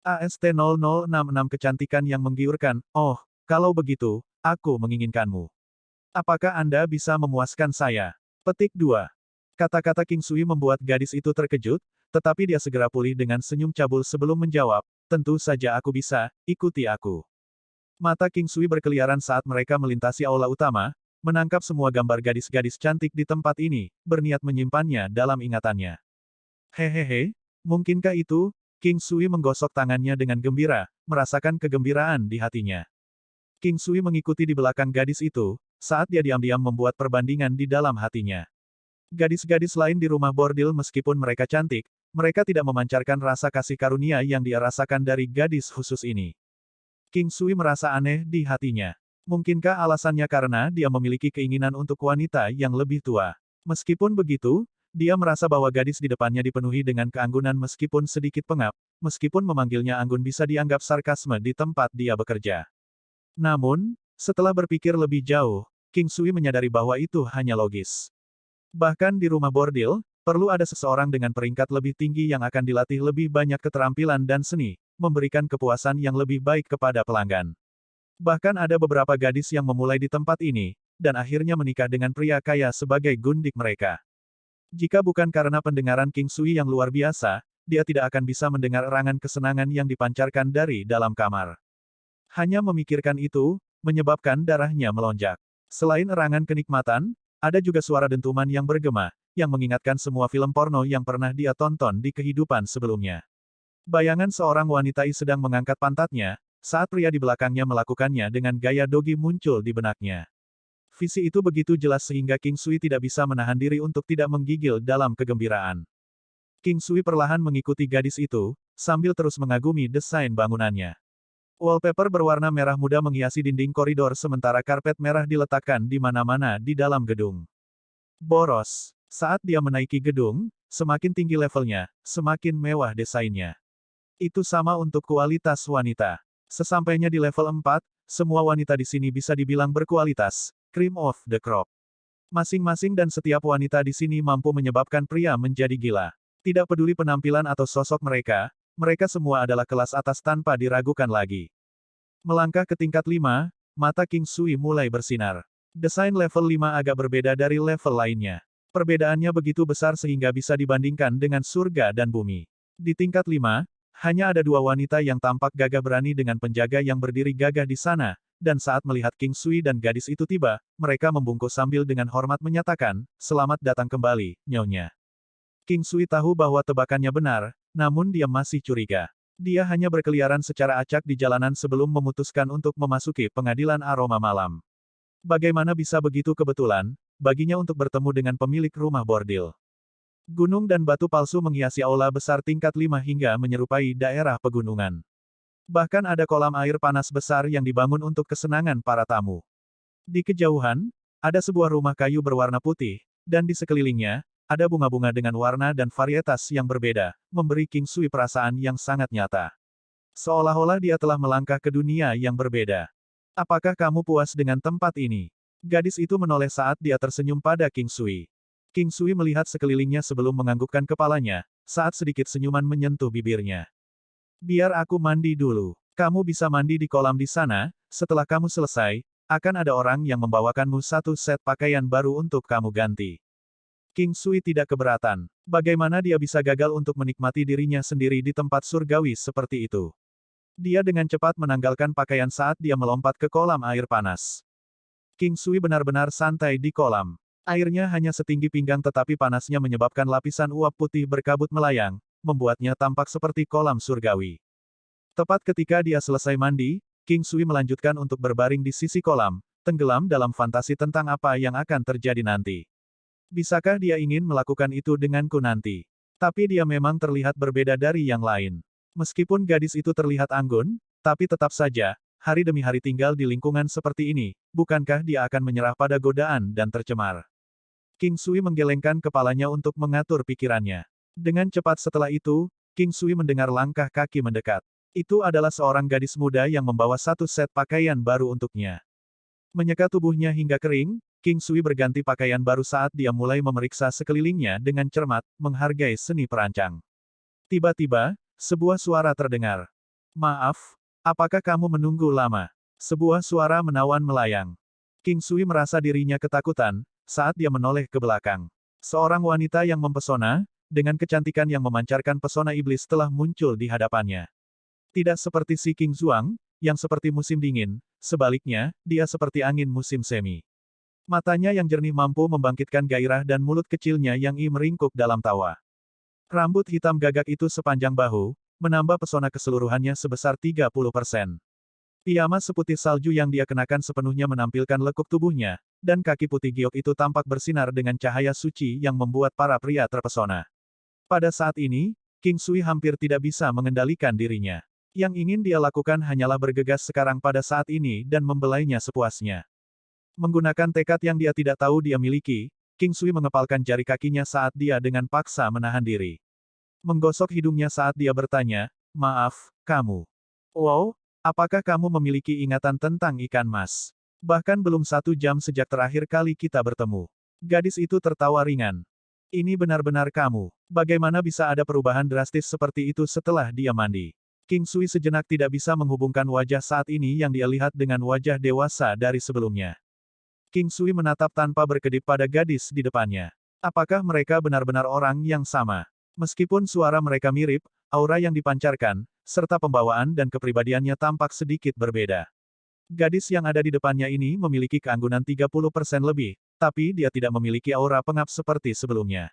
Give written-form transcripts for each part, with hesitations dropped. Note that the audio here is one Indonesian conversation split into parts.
AST0066 kecantikan yang menggiurkan, oh, kalau begitu, aku menginginkanmu. Apakah Anda bisa memuaskan saya? Petik 2. Kata-kata King Sui membuat gadis itu terkejut, tetapi dia segera pulih dengan senyum cabul sebelum menjawab, tentu saja aku bisa, ikuti aku. Mata King Sui berkeliaran saat mereka melintasi aula utama, menangkap semua gambar gadis-gadis cantik di tempat ini, berniat menyimpannya dalam ingatannya. Hehehe, mungkinkah itu? King Sui menggosok tangannya dengan gembira, merasakan kegembiraan di hatinya. King Sui mengikuti di belakang gadis itu, saat dia diam-diam membuat perbandingan di dalam hatinya. Gadis-gadis lain di rumah bordil meskipun mereka cantik, mereka tidak memancarkan rasa kasih karunia yang dia rasakan dari gadis khusus ini. King Sui merasa aneh di hatinya. Mungkinkah alasannya karena dia memiliki keinginan untuk wanita yang lebih tua? Meskipun begitu, dia merasa bahwa gadis di depannya dipenuhi dengan keanggunan meskipun sedikit pengap, meskipun memanggilnya anggun bisa dianggap sarkasme di tempat dia bekerja. Namun, setelah berpikir lebih jauh, King Sui menyadari bahwa itu hanya logis. Bahkan di rumah bordil, perlu ada seseorang dengan peringkat lebih tinggi yang akan dilatih lebih banyak keterampilan dan seni, memberikan kepuasan yang lebih baik kepada pelanggan. Bahkan ada beberapa gadis yang memulai di tempat ini, dan akhirnya menikah dengan pria kaya sebagai gundik mereka. Jika bukan karena pendengaran King Sui yang luar biasa, dia tidak akan bisa mendengar erangan kesenangan yang dipancarkan dari dalam kamar. Hanya memikirkan itu, menyebabkan darahnya melonjak. Selain erangan kenikmatan, ada juga suara dentuman yang bergema, yang mengingatkan semua film porno yang pernah dia tonton di kehidupan sebelumnya. Bayangan seorang wanita sedang mengangkat pantatnya, saat pria di belakangnya melakukannya dengan gaya dogi muncul di benaknya. Visi itu begitu jelas sehingga King Sui tidak bisa menahan diri untuk tidak menggigil dalam kegembiraan. King Sui perlahan mengikuti gadis itu, sambil terus mengagumi desain bangunannya. Wallpaper berwarna merah muda menghiasi dinding koridor sementara karpet merah diletakkan di mana-mana di dalam gedung. Boros. Saat dia menaiki gedung, semakin tinggi levelnya, semakin mewah desainnya. Itu sama untuk kualitas wanita. Sesampainya di level 4, semua wanita di sini bisa dibilang berkualitas, cream of the crop. Masing-masing dan setiap wanita di sini mampu menyebabkan pria menjadi gila. Tidak peduli penampilan atau sosok mereka, mereka semua adalah kelas atas tanpa diragukan lagi. Melangkah ke tingkat 5, mata King Sui mulai bersinar. Desain level 5 agak berbeda dari level lainnya. Perbedaannya begitu besar sehingga bisa dibandingkan dengan surga dan bumi. Di tingkat 5, hanya ada dua wanita yang tampak gagah berani dengan penjaga yang berdiri gagah di sana, dan saat melihat King Sui dan gadis itu tiba, mereka membungkuk sambil dengan hormat menyatakan, "Selamat datang kembali, Nyonya." King Sui tahu bahwa tebakannya benar, namun dia masih curiga. Dia hanya berkeliaran secara acak di jalanan sebelum memutuskan untuk memasuki pengadilan aroma malam. Bagaimana bisa begitu kebetulan, baginya untuk bertemu dengan pemilik rumah bordil. Gunung dan batu palsu menghiasi aula besar tingkat 5 hingga menyerupai daerah pegunungan. Bahkan ada kolam air panas besar yang dibangun untuk kesenangan para tamu. Di kejauhan, ada sebuah rumah kayu berwarna putih, dan di sekelilingnya, ada bunga-bunga dengan warna dan varietas yang berbeda, memberi King Sui perasaan yang sangat nyata. Seolah-olah dia telah melangkah ke dunia yang berbeda. Apakah kamu puas dengan tempat ini? Gadis itu menoleh saat dia tersenyum pada King Sui. King Sui melihat sekelilingnya sebelum menganggukkan kepalanya, saat sedikit senyuman menyentuh bibirnya. Biar aku mandi dulu. Kamu bisa mandi di kolam di sana, setelah kamu selesai, akan ada orang yang membawakanmu satu set pakaian baru untuk kamu ganti. King Sui tidak keberatan. Bagaimana dia bisa gagal untuk menikmati dirinya sendiri di tempat surgawi seperti itu? Dia dengan cepat menanggalkan pakaian saat dia melompat ke kolam air panas. King Sui benar-benar santai di kolam. Airnya hanya setinggi pinggang tetapi panasnya menyebabkan lapisan uap putih berkabut melayang, membuatnya tampak seperti kolam surgawi. Tepat ketika dia selesai mandi, King Sui melanjutkan untuk berbaring di sisi kolam, tenggelam dalam fantasi tentang apa yang akan terjadi nanti. Bisakah dia ingin melakukan itu denganku nanti? Tapi dia memang terlihat berbeda dari yang lain. Meskipun gadis itu terlihat anggun, tapi tetap saja, hari demi hari tinggal di lingkungan seperti ini, bukankah dia akan menyerah pada godaan dan tercemar? King Sui menggelengkan kepalanya untuk mengatur pikirannya. Dengan cepat setelah itu, King Sui mendengar langkah kaki mendekat. Itu adalah seorang gadis muda yang membawa satu set pakaian baru untuknya. Menyeka tubuhnya hingga kering, King Sui berganti pakaian baru saat dia mulai memeriksa sekelilingnya dengan cermat, menghargai seni perancang. Tiba-tiba, sebuah suara terdengar. Maaf, apakah kamu menunggu lama? Sebuah suara menawan melayang. King Sui merasa dirinya ketakutan, saat dia menoleh ke belakang. Seorang wanita yang mempesona, dengan kecantikan yang memancarkan pesona iblis telah muncul di hadapannya. Tidak seperti si King Zuang, yang seperti musim dingin, sebaliknya, dia seperti angin musim semi. Matanya yang jernih mampu membangkitkan gairah dan mulut kecilnya yang meringkuk dalam tawa. Rambut hitam gagak itu sepanjang bahu, menambah pesona keseluruhannya sebesar 30%. Piyama seputih salju yang dia kenakan sepenuhnya menampilkan lekuk tubuhnya, dan kaki putih giok itu tampak bersinar dengan cahaya suci yang membuat para pria terpesona. Pada saat ini, King Sui hampir tidak bisa mengendalikan dirinya. Yang ingin dia lakukan hanyalah bergegas sekarang pada saat ini dan membelainya sepuasnya. Menggunakan tekad yang dia tidak tahu dia miliki, King Sui mengepalkan jari kakinya saat dia dengan paksa menahan diri. Menggosok hidungnya saat dia bertanya, "Maaf, kamu. Wow, apakah kamu memiliki ingatan tentang ikan mas? Bahkan belum 1 jam sejak terakhir kali kita bertemu." Gadis itu tertawa ringan. "Ini benar-benar kamu. Bagaimana bisa ada perubahan drastis seperti itu setelah dia mandi?" King Sui sejenak tidak bisa menghubungkan wajah saat ini yang dia lihat dengan wajah dewasa dari sebelumnya. King Sui menatap tanpa berkedip pada gadis di depannya. Apakah mereka benar-benar orang yang sama? Meskipun suara mereka mirip, aura yang dipancarkan, serta pembawaan dan kepribadiannya tampak sedikit berbeda. Gadis yang ada di depannya ini memiliki keanggunan 30% lebih, tapi dia tidak memiliki aura pengap seperti sebelumnya.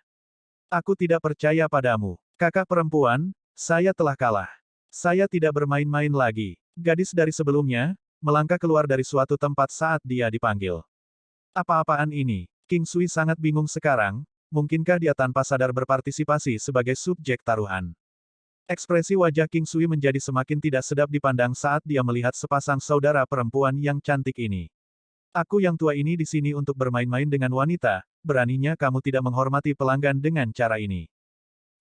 "Aku tidak percaya padamu. Kakak perempuan, saya telah kalah. Saya tidak bermain-main lagi." Gadis dari sebelumnya, melangkah keluar dari suatu tempat saat dia dipanggil. Apa-apaan ini? King Sui sangat bingung sekarang, mungkinkah dia tanpa sadar berpartisipasi sebagai subjek taruhan? Ekspresi wajah King Sui menjadi semakin tidak sedap dipandang saat dia melihat sepasang saudara perempuan yang cantik ini. "Aku yang tua ini di sini untuk bermain-main dengan wanita, beraninya kamu tidak menghormati pelanggan dengan cara ini."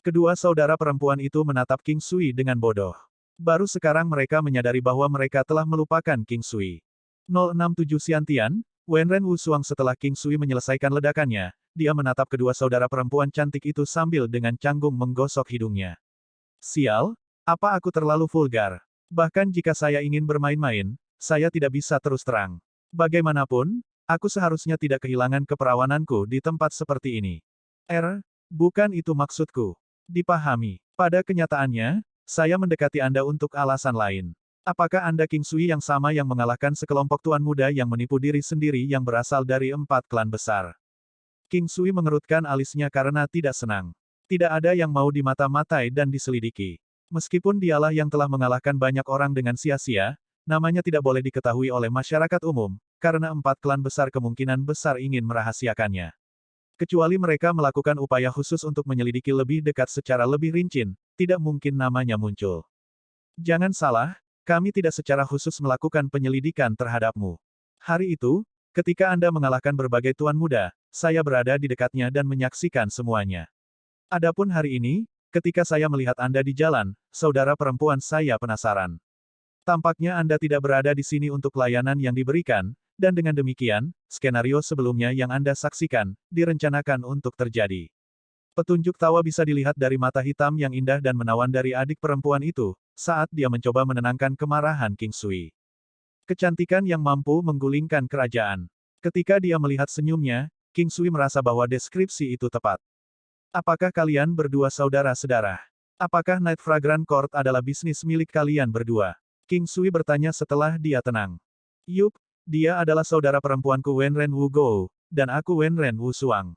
Kedua saudara perempuan itu menatap King Sui dengan bodoh. Baru sekarang mereka menyadari bahwa mereka telah melupakan King Sui. 067 Xiantian, Wenren Wusuang. Setelah King Sui menyelesaikan ledakannya, dia menatap kedua saudara perempuan cantik itu sambil dengan canggung menggosok hidungnya. "Sial, apa aku terlalu vulgar? Bahkan jika saya ingin bermain-main, saya tidak bisa terus terang. Bagaimanapun, aku seharusnya tidak kehilangan keperawananku di tempat seperti ini." Bukan itu maksudku. Dipahami. Pada kenyataannya, saya mendekati Anda untuk alasan lain. Apakah Anda King Sui yang sama yang mengalahkan sekelompok tuan muda yang menipu diri sendiri yang berasal dari 4 klan besar? King Sui mengerutkan alisnya karena tidak senang. Tidak ada yang mau dimata-matai dan diselidiki. Meskipun dialah yang telah mengalahkan banyak orang dengan sia-sia, namanya tidak boleh diketahui oleh masyarakat umum, karena 4 klan besar kemungkinan besar ingin merahasiakannya. Kecuali mereka melakukan upaya khusus untuk menyelidiki lebih dekat secara lebih rinci, tidak mungkin namanya muncul. Jangan salah, kami tidak secara khusus melakukan penyelidikan terhadapmu. Hari itu, ketika Anda mengalahkan berbagai tuan muda, saya berada di dekatnya dan menyaksikan semuanya. Adapun hari ini, ketika saya melihat Anda di jalan, saudara perempuan saya penasaran. Tampaknya Anda tidak berada di sini untuk layanan yang diberikan, dan dengan demikian, skenario sebelumnya yang Anda saksikan, direncanakan untuk terjadi. Petunjuk tawa bisa dilihat dari mata hitam yang indah dan menawan dari adik perempuan itu, saat dia mencoba menenangkan kemarahan King Sui. Kecantikan yang mampu menggulingkan kerajaan. Ketika dia melihat senyumnya, King Sui merasa bahwa deskripsi itu tepat. "Apakah kalian berdua saudara-saudara? Apakah Night Fragrant Court adalah bisnis milik kalian berdua?" King Sui bertanya setelah dia tenang. "Yup, dia adalah saudara perempuanku Wenren Wu Gou, dan aku Wenren Wu Suang."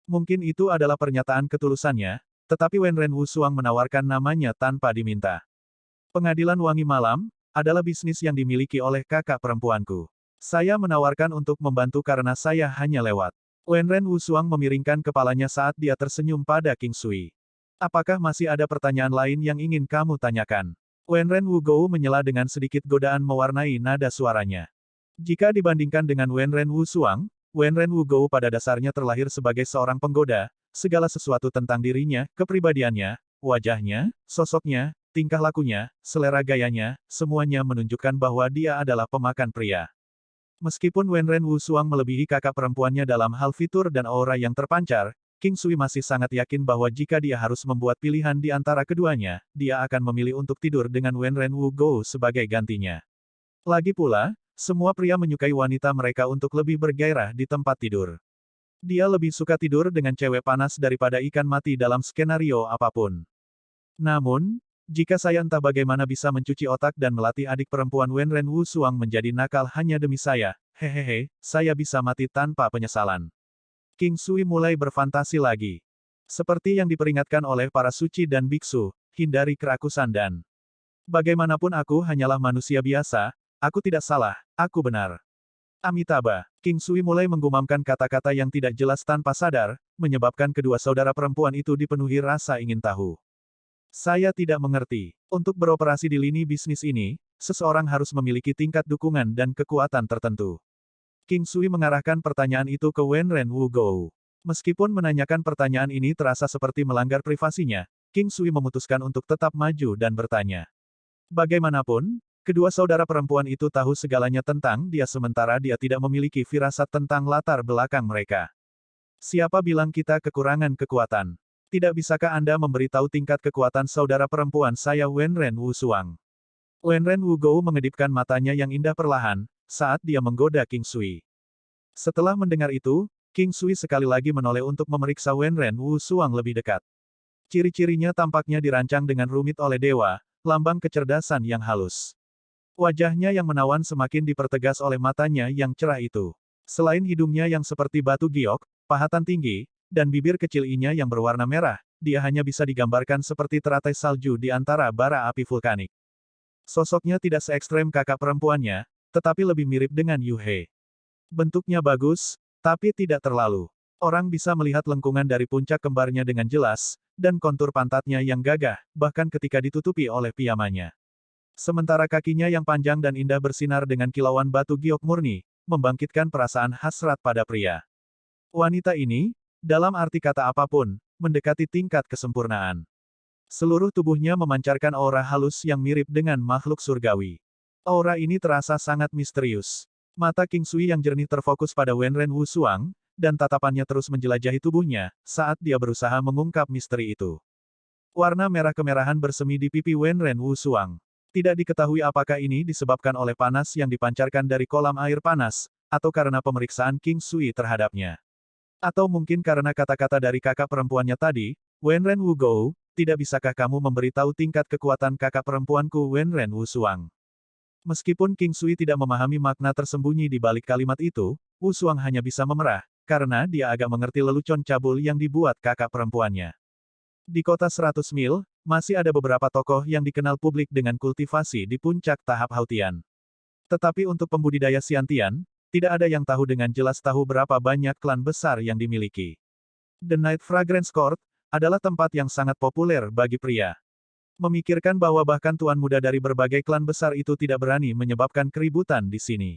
Mungkin itu adalah pernyataan ketulusannya, tetapi Wenren Wu Suang menawarkan namanya tanpa diminta. "Pengadilan Wangi Malam adalah bisnis yang dimiliki oleh kakak perempuanku. Saya menawarkan untuk membantu karena saya hanya lewat." Wenren Wu Suang memiringkan kepalanya saat dia tersenyum pada King Sui. "Apakah masih ada pertanyaan lain yang ingin kamu tanyakan?" Wenren Wu Gou menyela dengan sedikit godaan mewarnai nada suaranya. Jika dibandingkan dengan Wenren Wu Suang, Wenren Wu Gou pada dasarnya terlahir sebagai seorang penggoda, segala sesuatu tentang dirinya, kepribadiannya, wajahnya, sosoknya, tingkah lakunya, selera gayanya, semuanya menunjukkan bahwa dia adalah pemakan pria. Meskipun Wenren Wu Suang melebihi kakak perempuannya dalam hal fitur dan aura yang terpancar, King Sui masih sangat yakin bahwa jika dia harus membuat pilihan di antara keduanya, dia akan memilih untuk tidur dengan Wenren Wu Gou sebagai gantinya. Lagi pula, semua pria menyukai wanita mereka untuk lebih bergairah di tempat tidur. Dia lebih suka tidur dengan cewek panas daripada ikan mati dalam skenario apapun. Namun, jika saya entah bagaimana bisa mencuci otak dan melatih adik perempuan Wenren Wu Suang menjadi nakal hanya demi saya, hehehe, saya bisa mati tanpa penyesalan. King Sui mulai berfantasi lagi. Seperti yang diperingatkan oleh para suci dan biksu, hindari kerakusan dan bagaimanapun aku hanyalah manusia biasa, aku tidak salah, aku benar. Amitabha, King Sui mulai menggumamkan kata-kata yang tidak jelas tanpa sadar, menyebabkan kedua saudara perempuan itu dipenuhi rasa ingin tahu. Saya tidak mengerti. Untuk beroperasi di lini bisnis ini, seseorang harus memiliki tingkat dukungan dan kekuatan tertentu. King Sui mengarahkan pertanyaan itu ke Wenren Wu Gou. Meskipun menanyakan pertanyaan ini terasa seperti melanggar privasinya, King Sui memutuskan untuk tetap maju dan bertanya. Bagaimanapun, kedua saudara perempuan itu tahu segalanya tentang dia sementara dia tidak memiliki firasat tentang latar belakang mereka. Siapa bilang kita kekurangan kekuatan? Tidak bisakah Anda memberitahu tingkat kekuatan saudara perempuan saya Wenren Wu Suang? Wenren Wu Gou mengedipkan matanya yang indah perlahan, saat dia menggoda King Sui. Setelah mendengar itu, King Sui sekali lagi menoleh untuk memeriksa Wenren Wu Suang lebih dekat. Ciri-cirinya tampaknya dirancang dengan rumit oleh dewa, lambang kecerdasan yang halus. Wajahnya yang menawan semakin dipertegas oleh matanya yang cerah itu. Selain hidungnya yang seperti batu giok, pahatan tinggi, dan bibir kecil inya yang berwarna merah, dia hanya bisa digambarkan seperti teratai salju di antara bara api vulkanik. Sosoknya tidak se-ekstrem kakak perempuannya, tetapi lebih mirip dengan Yu He. Bentuknya bagus, tapi tidak terlalu. Orang bisa melihat lengkungan dari puncak kembarnya dengan jelas, dan kontur pantatnya yang gagah, bahkan ketika ditutupi oleh piyamanya. Sementara kakinya yang panjang dan indah bersinar dengan kilauan batu giok murni, membangkitkan perasaan hasrat pada pria. Wanita ini, dalam arti kata apapun, mendekati tingkat kesempurnaan. Seluruh tubuhnya memancarkan aura halus yang mirip dengan makhluk surgawi. Aura ini terasa sangat misterius. Mata King Sui yang jernih terfokus pada Wenren Wu Suang, dan tatapannya terus menjelajahi tubuhnya, saat dia berusaha mengungkap misteri itu. Warna merah kemerahan bersemi di pipi Wenren Wu Suang. Tidak diketahui apakah ini disebabkan oleh panas yang dipancarkan dari kolam air panas, atau karena pemeriksaan King Sui terhadapnya. Atau mungkin karena kata-kata dari kakak perempuannya tadi, Wenren Wu Gou, tidak bisakah kamu memberitahu tingkat kekuatan kakak perempuanku Wenren Wu Suang? Meskipun King Sui tidak memahami makna tersembunyi di balik kalimat itu, Wu Suang hanya bisa memerah, karena dia agak mengerti lelucon cabul yang dibuat kakak perempuannya. Di kota 100 mil, masih ada beberapa tokoh yang dikenal publik dengan kultivasi di puncak tahap Hautian. Tetapi untuk pembudidaya Xiantian, tidak ada yang tahu dengan jelas tahu berapa banyak klan besar yang dimiliki. The Night Fragrance Court adalah tempat yang sangat populer bagi pria. Memikirkan bahwa bahkan tuan muda dari berbagai klan besar itu tidak berani menyebabkan keributan di sini.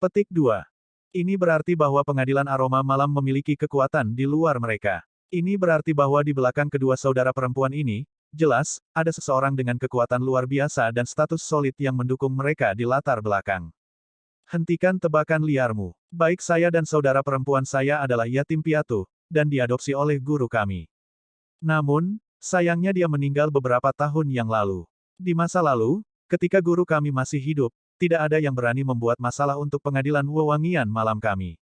Petik 2. Ini berarti bahwa pengadilan aroma malam memiliki kekuatan di luar mereka. Ini berarti bahwa di belakang kedua saudara perempuan ini, jelas, ada seseorang dengan kekuatan luar biasa dan status solid yang mendukung mereka di latar belakang. Hentikan tebakan liarmu. Baik saya dan saudara perempuan saya adalah yatim piatu, dan diadopsi oleh guru kami. Namun, sayangnya dia meninggal beberapa tahun yang lalu. Di masa lalu, ketika guru kami masih hidup, tidak ada yang berani membuat masalah untuk pengadilan wewangian malam kami.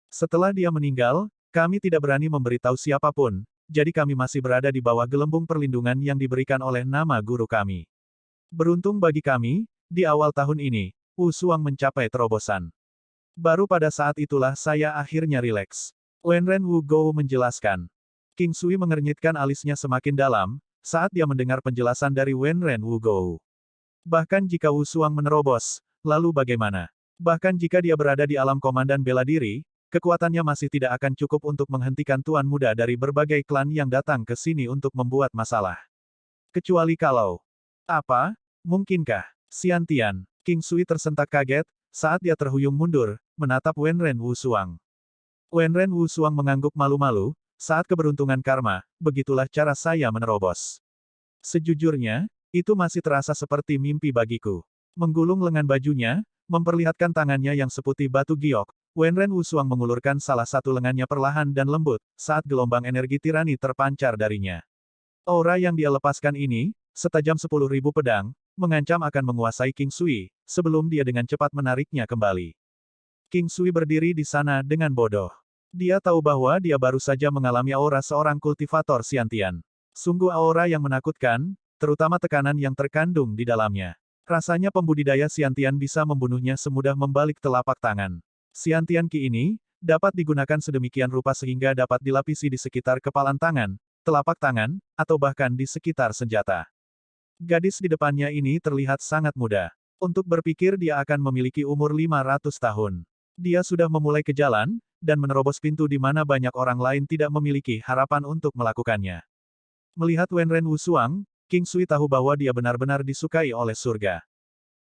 Setelah dia meninggal, kami tidak berani memberitahu siapapun, jadi kami masih berada di bawah gelembung perlindungan yang diberikan oleh nama guru kami. Beruntung bagi kami, di awal tahun ini, Wu Suang mencapai terobosan. Baru pada saat itulah saya akhirnya rileks. Wenren Wu Gou menjelaskan. King Sui mengernyitkan alisnya semakin dalam, saat dia mendengar penjelasan dari Wenren Wu Gou. Bahkan jika Wu Suang menerobos, lalu bagaimana? Bahkan jika dia berada di alam komandan bela diri, kekuatannya masih tidak akan cukup untuk menghentikan tuan muda dari berbagai klan yang datang ke sini untuk membuat masalah. Kecuali kalau... Apa? Mungkinkah? Xiantian. King Sui tersentak kaget, saat dia terhuyung mundur, menatap Wenren Wu Suang. Wenren Wu Suang mengangguk malu-malu, saat keberuntungan karma, begitulah cara saya menerobos. Sejujurnya, itu masih terasa seperti mimpi bagiku. Menggulung lengan bajunya, memperlihatkan tangannya yang seputih batu giok, Wenren Wusuang mengulurkan salah satu lengannya perlahan dan lembut, saat gelombang energi tirani terpancar darinya. Aura yang dia lepaskan ini, setajam 10.000 pedang, mengancam akan menguasai King Sui, sebelum dia dengan cepat menariknya kembali. King Sui berdiri di sana dengan bodoh. Dia tahu bahwa dia baru saja mengalami aura seorang kultivator Xiantian. Sungguh aura yang menakutkan, terutama tekanan yang terkandung di dalamnya. Rasanya pembudidaya Xiantian bisa membunuhnya semudah membalik telapak tangan. Xiantian Qi ini, dapat digunakan sedemikian rupa sehingga dapat dilapisi di sekitar kepalan tangan, telapak tangan, atau bahkan di sekitar senjata. Gadis di depannya ini terlihat sangat muda. Untuk berpikir dia akan memiliki umur 500 tahun. Dia sudah memulai ke jalan, dan menerobos pintu di mana banyak orang lain tidak memiliki harapan untuk melakukannya. Melihat Wenren Wusuang, King Sui tahu bahwa dia benar-benar disukai oleh surga.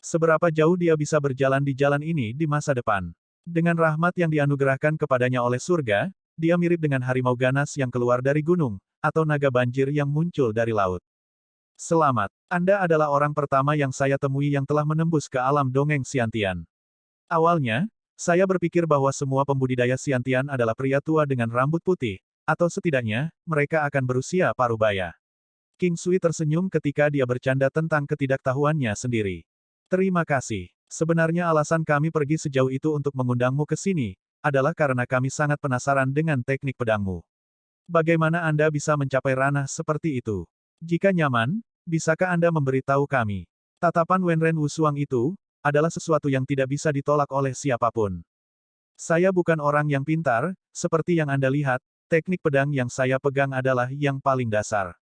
Seberapa jauh dia bisa berjalan di jalan ini di masa depan. Dengan rahmat yang dianugerahkan kepadanya oleh surga, dia mirip dengan harimau ganas yang keluar dari gunung, atau naga banjir yang muncul dari laut. Selamat, Anda adalah orang pertama yang saya temui yang telah menembus ke alam dongeng Xiantian. Awalnya, saya berpikir bahwa semua pembudidaya Xiantian adalah pria tua dengan rambut putih, atau setidaknya, mereka akan berusia parubaya. King Sui tersenyum ketika dia bercanda tentang ketidaktahuannya sendiri. Terima kasih. Sebenarnya alasan kami pergi sejauh itu untuk mengundangmu ke sini, adalah karena kami sangat penasaran dengan teknik pedangmu. Bagaimana Anda bisa mencapai ranah seperti itu? Jika nyaman, bisakah Anda memberitahu kami? Tatapan Wenren Wusuang itu, adalah sesuatu yang tidak bisa ditolak oleh siapapun. Saya bukan orang yang pintar, seperti yang Anda lihat, teknik pedang yang saya pegang adalah yang paling dasar.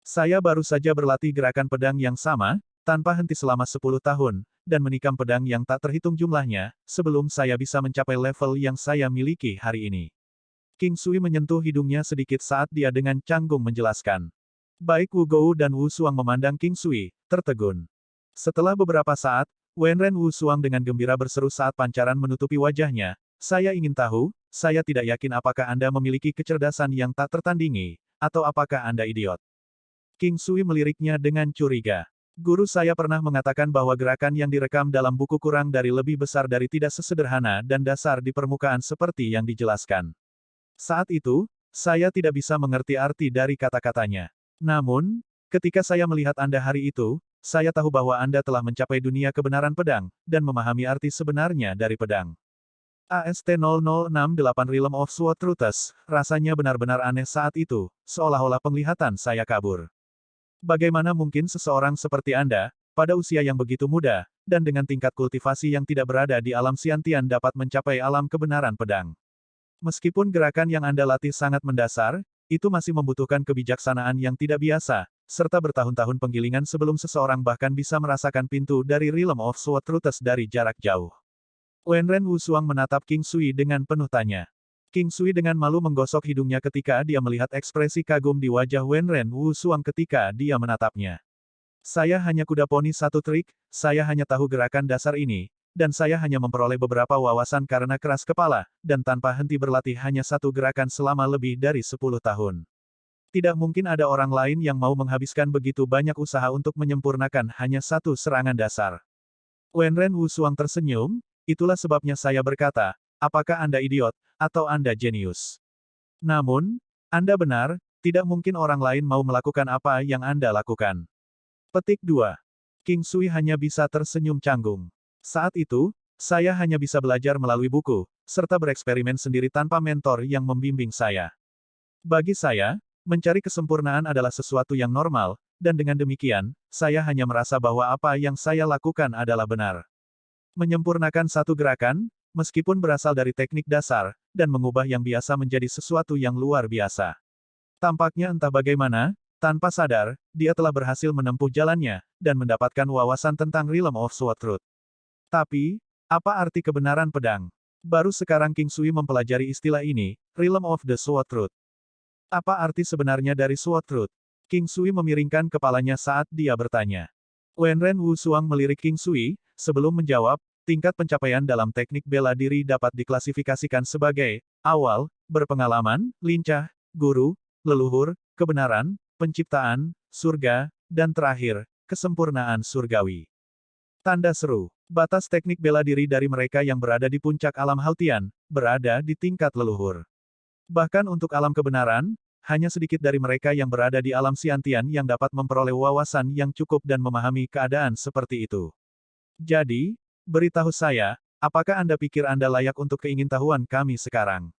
Saya baru saja berlatih gerakan pedang yang sama, tanpa henti selama 10 tahun, dan menikam pedang yang tak terhitung jumlahnya, sebelum saya bisa mencapai level yang saya miliki hari ini. King Sui menyentuh hidungnya sedikit saat dia dengan canggung menjelaskan. Baik Wu Gou dan Wu Suang memandang King Sui, tertegun. Setelah beberapa saat, Wenren Wu Suang dengan gembira berseru saat pancaran menutupi wajahnya, saya ingin tahu, saya tidak yakin apakah Anda memiliki kecerdasan yang tak tertandingi, atau apakah Anda idiot. King Sui meliriknya dengan curiga. Guru saya pernah mengatakan bahwa gerakan yang direkam dalam buku kurang dari lebih besar dari tidak sesederhana dan dasar di permukaan seperti yang dijelaskan. Saat itu, saya tidak bisa mengerti arti dari kata-katanya. Namun, ketika saya melihat Anda hari itu, saya tahu bahwa Anda telah mencapai dunia kebenaran pedang, dan memahami arti sebenarnya dari pedang. AST-0068 Realm of Sword Truths, rasanya benar-benar aneh saat itu, seolah-olah penglihatan saya kabur. Bagaimana mungkin seseorang seperti Anda, pada usia yang begitu muda, dan dengan tingkat kultivasi yang tidak berada di alam Xiantian dapat mencapai alam kebenaran pedang? Meskipun gerakan yang Anda latih sangat mendasar, itu masih membutuhkan kebijaksanaan yang tidak biasa, serta bertahun-tahun penggilingan sebelum seseorang bahkan bisa merasakan pintu dari Realm of Sword Truths dari jarak jauh. Wenren Wusuang menatap King Sui dengan penuh tanya. King Sui dengan malu menggosok hidungnya ketika dia melihat ekspresi kagum di wajah Wenren Wusuang ketika dia menatapnya. Saya hanya kuda poni satu trik, saya hanya tahu gerakan dasar ini, dan saya hanya memperoleh beberapa wawasan karena keras kepala, dan tanpa henti berlatih hanya satu gerakan selama lebih dari 10 tahun. Tidak mungkin ada orang lain yang mau menghabiskan begitu banyak usaha untuk menyempurnakan hanya satu serangan dasar. Wenren Wusuang tersenyum, itulah sebabnya saya berkata, apakah Anda idiot, atau Anda jenius? Namun, Anda benar, tidak mungkin orang lain mau melakukan apa yang Anda lakukan. Petik 2. King Sui hanya bisa tersenyum canggung. Saat itu, saya hanya bisa belajar melalui buku, serta bereksperimen sendiri tanpa mentor yang membimbing saya. Bagi saya, mencari kesempurnaan adalah sesuatu yang normal, dan dengan demikian, saya hanya merasa bahwa apa yang saya lakukan adalah benar. Menyempurnakan satu gerakan, meskipun berasal dari teknik dasar, dan mengubah yang biasa menjadi sesuatu yang luar biasa. Tampaknya entah bagaimana, tanpa sadar, dia telah berhasil menempuh jalannya, dan mendapatkan wawasan tentang Realm of Sword Truth. Tapi, apa arti kebenaran pedang? Baru sekarang King Sui mempelajari istilah ini, Realm of the Sword Truth. Apa arti sebenarnya dari Sword Truth? King Sui memiringkan kepalanya saat dia bertanya. Wenren Wusuang melirik King Sui, sebelum menjawab, tingkat pencapaian dalam teknik bela diri dapat diklasifikasikan sebagai awal, berpengalaman, lincah, guru, leluhur, kebenaran, penciptaan, surga, dan terakhir, kesempurnaan surgawi. Tanda seru. Batas teknik bela diri dari mereka yang berada di puncak alam Hautian, berada di tingkat leluhur. Bahkan untuk alam kebenaran, hanya sedikit dari mereka yang berada di alam Xiantian yang dapat memperoleh wawasan yang cukup dan memahami keadaan seperti itu. Jadi, beritahu saya, apakah Anda pikir Anda layak untuk keingintahuan kami sekarang?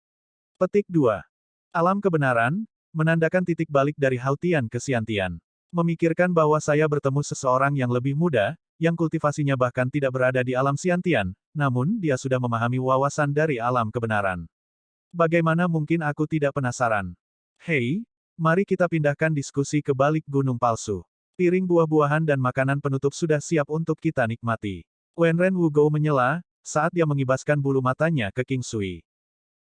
Petik 2. Alam kebenaran, menandakan titik balik dari Hautian ke Xiantian. Memikirkan bahwa saya bertemu seseorang yang lebih muda, yang kultivasinya bahkan tidak berada di alam Xiantian, namun dia sudah memahami wawasan dari alam kebenaran. Bagaimana mungkin aku tidak penasaran? Hei, mari kita pindahkan diskusi ke balik gunung palsu. Piring buah-buahan dan makanan penutup sudah siap untuk kita nikmati. Wenren Wugou menyela, saat dia mengibaskan bulu matanya ke King Sui.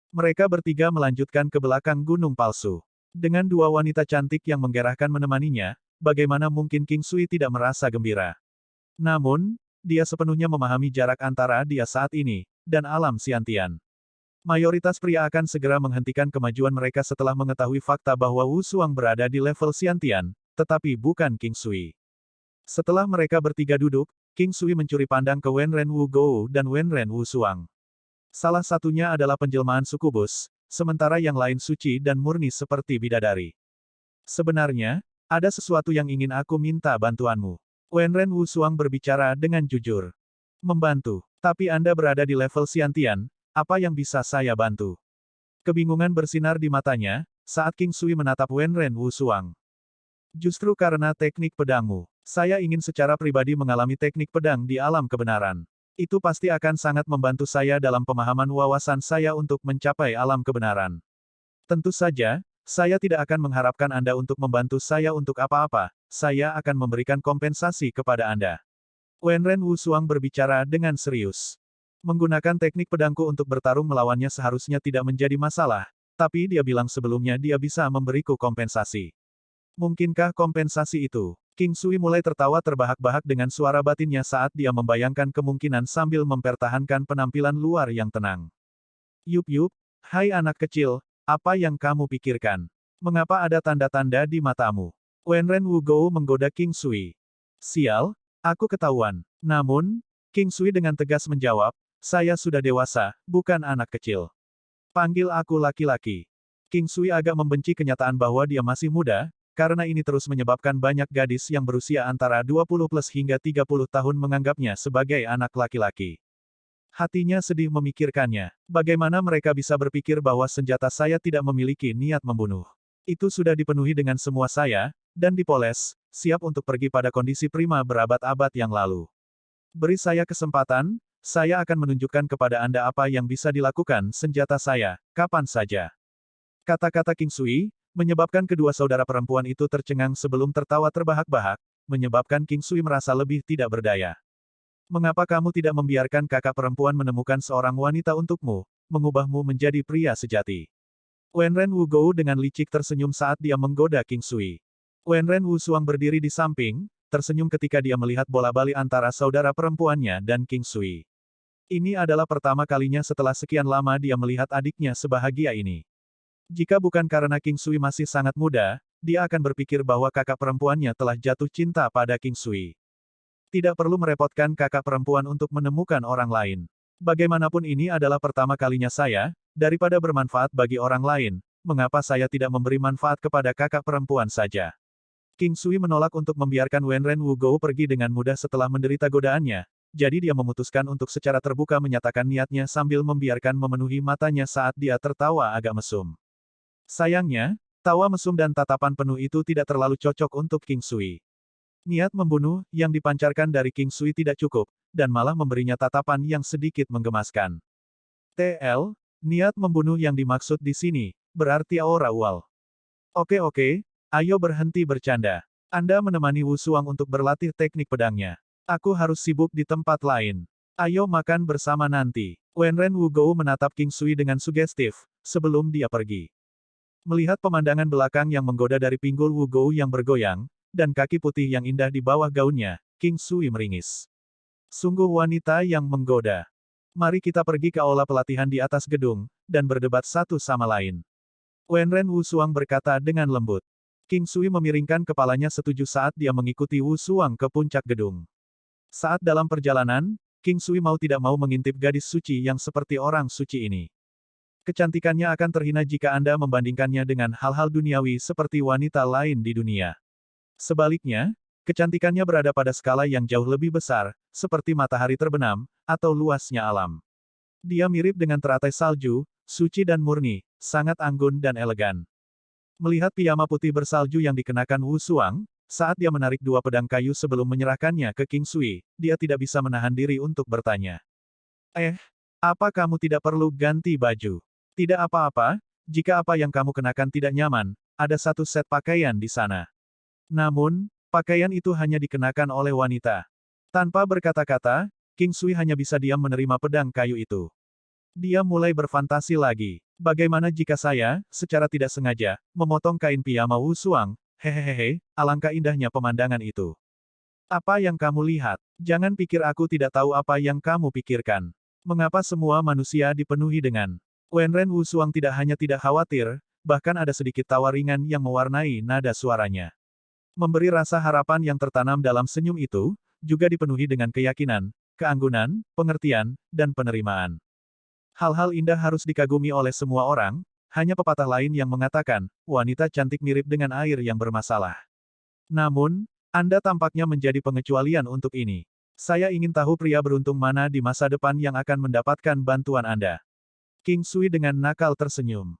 Mereka bertiga melanjutkan ke belakang gunung palsu. Dengan dua wanita cantik yang menggerahkan menemaninya, bagaimana mungkin King Sui tidak merasa gembira? Namun, dia sepenuhnya memahami jarak antara dia saat ini, dan alam Xiantian. Mayoritas pria akan segera menghentikan kemajuan mereka setelah mengetahui fakta bahwa Wu Suang berada di level Xiantian, tetapi bukan King Sui. Setelah mereka bertiga duduk, King Sui mencuri pandang ke Wenren Wugou dan Wenren Wu Suang. Salah satunya adalah penjelmaan sukubus, sementara yang lain suci dan murni seperti bidadari. Sebenarnya, ada sesuatu yang ingin aku minta bantuanmu. Wenren Wu Suang berbicara dengan jujur. Membantu. Tapi Anda berada di level Xiantian, apa yang bisa saya bantu? Kebingungan bersinar di matanya, saat King Sui menatap Wenren Wu Suang. Justru karena teknik pedangmu, saya ingin secara pribadi mengalami teknik pedang di alam kebenaran. Itu pasti akan sangat membantu saya dalam pemahaman wawasan saya untuk mencapai alam kebenaran. Tentu saja, saya tidak akan mengharapkan Anda untuk membantu saya untuk apa-apa, saya akan memberikan kompensasi kepada Anda. Wenren Wu Suang berbicara dengan serius. Menggunakan teknik pedangku untuk bertarung melawannya seharusnya tidak menjadi masalah, tapi dia bilang sebelumnya dia bisa memberiku kompensasi. Mungkinkah kompensasi itu? King Sui mulai tertawa terbahak-bahak dengan suara batinnya saat dia membayangkan kemungkinan sambil mempertahankan penampilan luar yang tenang. Yup, hai anak kecil, apa yang kamu pikirkan? Mengapa ada tanda-tanda di matamu? Wenren Wugou menggoda King Sui. Sial, aku ketahuan. Namun, King Sui dengan tegas menjawab, saya sudah dewasa, bukan anak kecil. Panggil aku laki-laki. King Sui agak membenci kenyataan bahwa dia masih muda, karena ini terus menyebabkan banyak gadis yang berusia antara 20 plus hingga 30 tahun menganggapnya sebagai anak laki-laki. Hatinya sedih memikirkannya. Bagaimana mereka bisa berpikir bahwa senjata saya tidak memiliki niat membunuh. Itu sudah dipenuhi dengan semua saya, dan dipoles, siap untuk pergi pada kondisi prima berabad-abad yang lalu. Beri saya kesempatan, saya akan menunjukkan kepada Anda apa yang bisa dilakukan senjata saya, kapan saja. Kata-kata King Sui, menyebabkan kedua saudara perempuan itu tercengang sebelum tertawa terbahak-bahak, menyebabkan King Sui merasa lebih tidak berdaya. Mengapa kamu tidak membiarkan kakak perempuan menemukan seorang wanita untukmu, mengubahmu menjadi pria sejati? Wenren Wugou dengan licik tersenyum saat dia menggoda King Sui. Wenren Wu Suang berdiri di samping, tersenyum ketika dia melihat bola-bali antara saudara perempuannya dan King Sui. Ini adalah pertama kalinya setelah sekian lama dia melihat adiknya sebahagia ini. Jika bukan karena King Sui masih sangat muda, dia akan berpikir bahwa kakak perempuannya telah jatuh cinta pada King Sui. Tidak perlu merepotkan kakak perempuan untuk menemukan orang lain. Bagaimanapun ini adalah pertama kalinya saya, daripada bermanfaat bagi orang lain, mengapa saya tidak memberi manfaat kepada kakak perempuan saja? King Sui menolak untuk membiarkan Wenren Wugou pergi dengan mudah setelah menderita godaannya, jadi dia memutuskan untuk secara terbuka menyatakan niatnya sambil membiarkan memenuhi matanya saat dia tertawa agak mesum. Sayangnya, tawa mesum dan tatapan penuh itu tidak terlalu cocok untuk King Sui. Niat membunuh yang dipancarkan dari King Sui tidak cukup, dan malah memberinya tatapan yang sedikit menggemaskan. TL, niat membunuh yang dimaksud di sini, berarti aura ual. Oke, ayo berhenti bercanda. Anda menemani Wu Suang untuk berlatih teknik pedangnya. Aku harus sibuk di tempat lain. Ayo makan bersama nanti. Wenren Wugou menatap King Sui dengan sugestif, sebelum dia pergi. Melihat pemandangan belakang yang menggoda dari pinggul Wugou yang bergoyang, dan kaki putih yang indah di bawah gaunnya, King Sui meringis. Sungguh wanita yang menggoda. Mari kita pergi ke aula pelatihan di atas gedung, dan berdebat satu sama lain. Wenren Wu Suang berkata dengan lembut. King Sui memiringkan kepalanya setuju saat dia mengikuti Wu Suang ke puncak gedung. Saat dalam perjalanan, King Sui mau tidak mau mengintip gadis suci yang seperti orang suci ini. Kecantikannya akan terhina jika Anda membandingkannya dengan hal-hal duniawi seperti wanita lain di dunia. Sebaliknya, kecantikannya berada pada skala yang jauh lebih besar, seperti matahari terbenam, atau luasnya alam. Dia mirip dengan teratai salju, suci dan murni, sangat anggun dan elegan. Melihat piyama putih bersalju yang dikenakan Wu Xuang, saat dia menarik dua pedang kayu sebelum menyerahkannya ke King Sui, dia tidak bisa menahan diri untuk bertanya. Apa kamu tidak perlu ganti baju? Tidak apa-apa, jika apa yang kamu kenakan tidak nyaman, ada satu set pakaian di sana. Namun, pakaian itu hanya dikenakan oleh wanita. Tanpa berkata-kata, King Sui hanya bisa diam menerima pedang kayu itu. Dia mulai berfantasi lagi. Bagaimana jika saya, secara tidak sengaja, memotong kain piyama Wu Xuang? Hehehe, alangkah indahnya pemandangan itu. Apa yang kamu lihat? Jangan pikir aku tidak tahu apa yang kamu pikirkan. Mengapa semua manusia dipenuhi dengan Wenren Wu Xuang tidak hanya tidak khawatir, bahkan ada sedikit tawa ringan yang mewarnai nada suaranya. Memberi rasa harapan yang tertanam dalam senyum itu, juga dipenuhi dengan keyakinan, keanggunan, pengertian, dan penerimaan. Hal-hal indah harus dikagumi oleh semua orang, hanya pepatah lain yang mengatakan, wanita cantik mirip dengan air yang bermasalah. Namun, Anda tampaknya menjadi pengecualian untuk ini. Saya ingin tahu pria beruntung mana di masa depan yang akan mendapatkan bantuan Anda. King Sui dengan nakal tersenyum.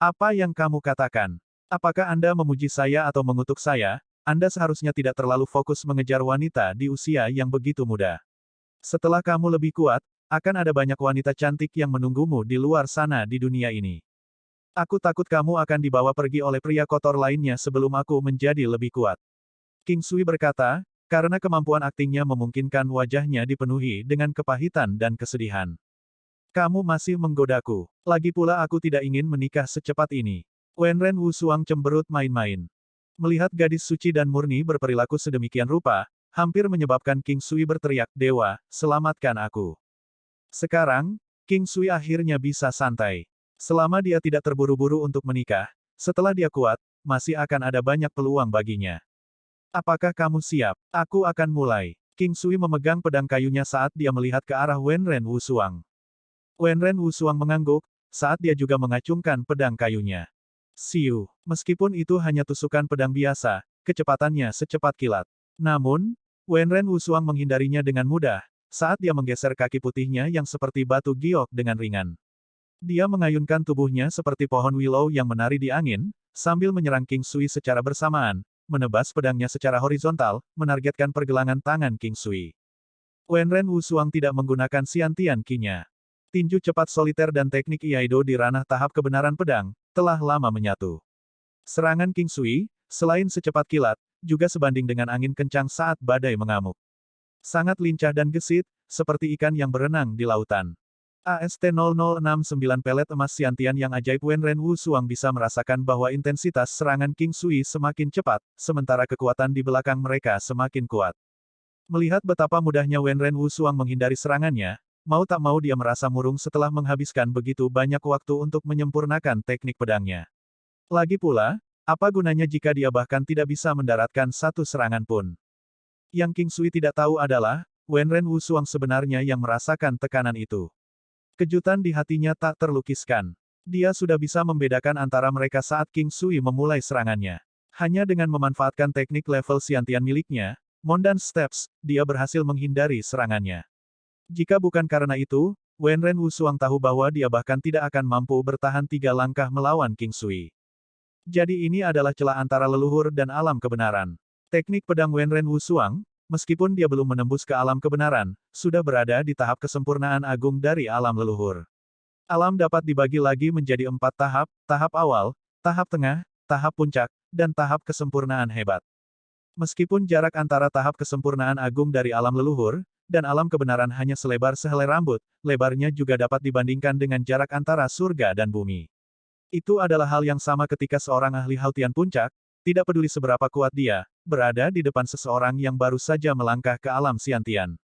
Apa yang kamu katakan? Apakah Anda memuji saya atau mengutuk saya? Anda seharusnya tidak terlalu fokus mengejar wanita di usia yang begitu muda. Setelah kamu lebih kuat, akan ada banyak wanita cantik yang menunggumu di luar sana di dunia ini. Aku takut kamu akan dibawa pergi oleh pria kotor lainnya sebelum aku menjadi lebih kuat. King Sui berkata, karena kemampuan aktingnya memungkinkan wajahnya dipenuhi dengan kepahitan dan kesedihan. Kamu masih menggodaku. Lagi pula aku tidak ingin menikah secepat ini. Wenren Wu Xuang cemberut main-main. Melihat gadis suci dan murni berperilaku sedemikian rupa, hampir menyebabkan King Sui berteriak, "Dewa, selamatkan aku." Sekarang, King Sui akhirnya bisa santai. Selama dia tidak terburu-buru untuk menikah, setelah dia kuat, masih akan ada banyak peluang baginya. Apakah kamu siap? Aku akan mulai. King Sui memegang pedang kayunya saat dia melihat ke arah Wenren Wu Xuang. Wenren Wu Xuang mengangguk, saat dia juga mengacungkan pedang kayunya. Siu, meskipun itu hanya tusukan pedang biasa, kecepatannya secepat kilat. Namun, Wenren Wu Xuang menghindarinya dengan mudah, saat dia menggeser kaki putihnya yang seperti batu giok dengan ringan. Dia mengayunkan tubuhnya seperti pohon willow yang menari di angin, sambil menyerang King Sui secara bersamaan, menebas pedangnya secara horizontal, menargetkan pergelangan tangan King Sui. Wenren Wu Xuang tidak menggunakan Xiantian Qi-nya. Tinju cepat soliter dan teknik Iaido di ranah tahap kebenaran pedang, telah lama menyatu. Serangan King Sui, selain secepat kilat, juga sebanding dengan angin kencang saat badai mengamuk. Sangat lincah dan gesit, seperti ikan yang berenang di lautan. AST0069 pelet emas Xiantian yang ajaib Wenren Wu Xuang bisa merasakan bahwa intensitas serangan King Sui semakin cepat, sementara kekuatan di belakang mereka semakin kuat. Melihat betapa mudahnya Wenren Wu Xuang menghindari serangannya, mau tak mau dia merasa murung setelah menghabiskan begitu banyak waktu untuk menyempurnakan teknik pedangnya. Lagi pula, apa gunanya jika dia bahkan tidak bisa mendaratkan satu serangan pun? Yang King Sui tidak tahu adalah, Wenren Wu Xuang sebenarnya yang merasakan tekanan itu. Kejutan di hatinya tak terlukiskan. Dia sudah bisa membedakan antara mereka saat King Sui memulai serangannya. Hanya dengan memanfaatkan teknik level Xiantian miliknya, Mondan Steps, dia berhasil menghindari serangannya. Jika bukan karena itu, Wenren Wu Xuang tahu bahwa dia bahkan tidak akan mampu bertahan 3 langkah melawan King Sui. Jadi ini adalah celah antara leluhur dan alam kebenaran. Teknik pedang Wenren Wu Xuang, meskipun dia belum menembus ke alam kebenaran, sudah berada di tahap kesempurnaan agung dari alam leluhur. Alam dapat dibagi lagi menjadi 4 tahap, tahap awal, tahap tengah, tahap puncak, dan tahap kesempurnaan hebat. Meskipun jarak antara tahap kesempurnaan agung dari alam leluhur, dan alam kebenaran hanya selebar sehelai rambut, lebarnya juga dapat dibandingkan dengan jarak antara surga dan bumi. Itu adalah hal yang sama ketika seorang ahli Hautian Puncak, tidak peduli seberapa kuat dia, berada di depan seseorang yang baru saja melangkah ke alam Xiantian.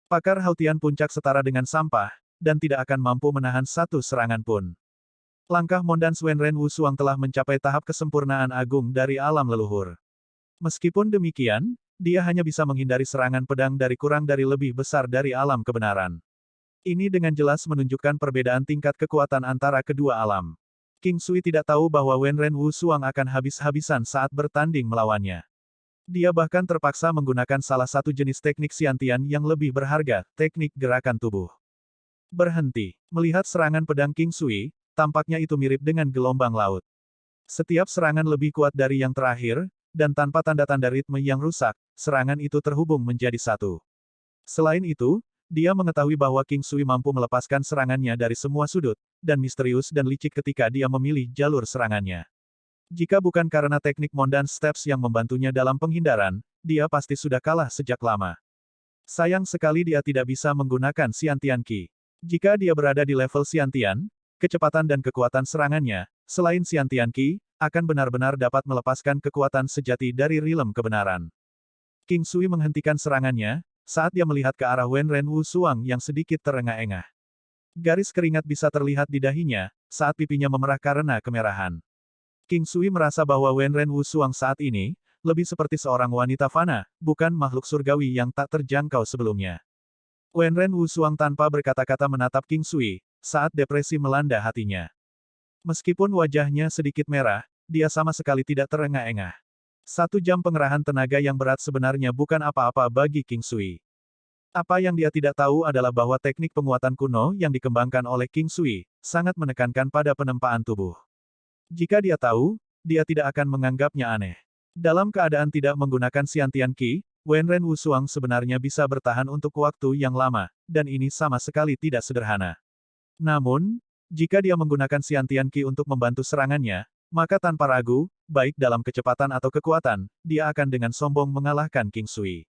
Pakar Hautian Puncak setara dengan sampah, dan tidak akan mampu menahan satu serangan pun. Langkah Mondan Wenren Wu Xuang telah mencapai tahap kesempurnaan agung dari alam leluhur. Meskipun demikian, dia hanya bisa menghindari serangan pedang dari kurang dari lebih besar dari alam kebenaran. Ini dengan jelas menunjukkan perbedaan tingkat kekuatan antara kedua alam. King Sui tidak tahu bahwa Wenren Wusuang akan habis-habisan saat bertanding melawannya. Dia bahkan terpaksa menggunakan salah satu jenis teknik Xiantian yang lebih berharga, teknik gerakan tubuh. Berhenti. Melihat serangan pedang King Sui, tampaknya itu mirip dengan gelombang laut. Setiap serangan lebih kuat dari yang terakhir, dan tanpa tanda-tanda ritme yang rusak, serangan itu terhubung menjadi satu. Selain itu, dia mengetahui bahwa King Sui mampu melepaskan serangannya dari semua sudut, dan misterius dan licik ketika dia memilih jalur serangannya. Jika bukan karena teknik Mondan Steps yang membantunya dalam penghindaran, dia pasti sudah kalah sejak lama. Sayang sekali dia tidak bisa menggunakan Xiantian Qi. Jika dia berada di level Xiantian, kecepatan dan kekuatan serangannya, selain Xiantian Qi, akan benar-benar dapat melepaskan kekuatan sejati dari rilem kebenaran. King Sui menghentikan serangannya, saat dia melihat ke arah Wenren Wusuang yang sedikit terengah-engah. Garis keringat bisa terlihat di dahinya, saat pipinya memerah karena kemerahan. King Sui merasa bahwa Wenren Wusuang saat ini, lebih seperti seorang wanita fana, bukan makhluk surgawi yang tak terjangkau sebelumnya. Wenren Wusuang tanpa berkata-kata menatap King Sui, saat depresi melanda hatinya. Meskipun wajahnya sedikit merah, dia sama sekali tidak terengah-engah. 1 jam pengerahan tenaga yang berat sebenarnya bukan apa-apa bagi King Sui. Apa yang dia tidak tahu adalah bahwa teknik penguatan kuno yang dikembangkan oleh King Sui, sangat menekankan pada penempaan tubuh. Jika dia tahu, dia tidak akan menganggapnya aneh. Dalam keadaan tidak menggunakan Xiantian Qi, Wenren Wusuang sebenarnya bisa bertahan untuk waktu yang lama, dan ini sama sekali tidak sederhana. Namun, jika dia menggunakan Xiantian Qi untuk membantu serangannya, maka tanpa ragu, baik dalam kecepatan atau kekuatan, dia akan dengan sombong mengalahkan King Sui.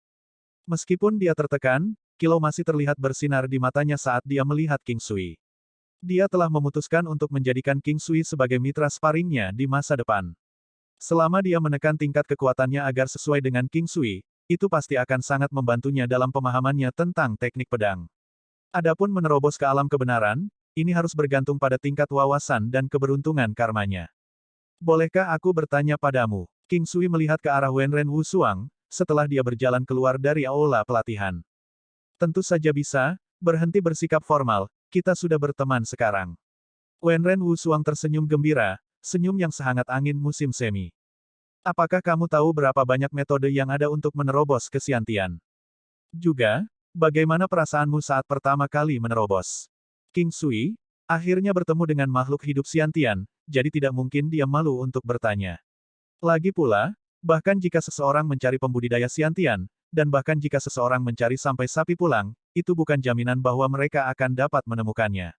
Meskipun dia tertekan, kilau masih terlihat bersinar di matanya saat dia melihat King Sui. Dia telah memutuskan untuk menjadikan King Sui sebagai mitra sparringnya di masa depan. Selama dia menekan tingkat kekuatannya agar sesuai dengan King Sui, itu pasti akan sangat membantunya dalam pemahamannya tentang teknik pedang. Adapun menerobos ke alam kebenaran, ini harus bergantung pada tingkat wawasan dan keberuntungan karmanya. Bolehkah aku bertanya padamu? King Sui melihat ke arah Wenren Wusuang, setelah dia berjalan keluar dari aula pelatihan. Tentu saja bisa, berhenti bersikap formal, kita sudah berteman sekarang. Wenren Wusuang tersenyum gembira, senyum yang sehangat angin musim semi. Apakah kamu tahu berapa banyak metode yang ada untuk menerobos ke Xiantian? Juga, bagaimana perasaanmu saat pertama kali menerobos? King Sui, akhirnya bertemu dengan makhluk hidup Xiantian, jadi tidak mungkin dia malu untuk bertanya. Lagi pula, bahkan jika seseorang mencari pembudidaya Xiantian, dan bahkan jika seseorang mencari sampai sapi pulang, itu bukan jaminan bahwa mereka akan dapat menemukannya.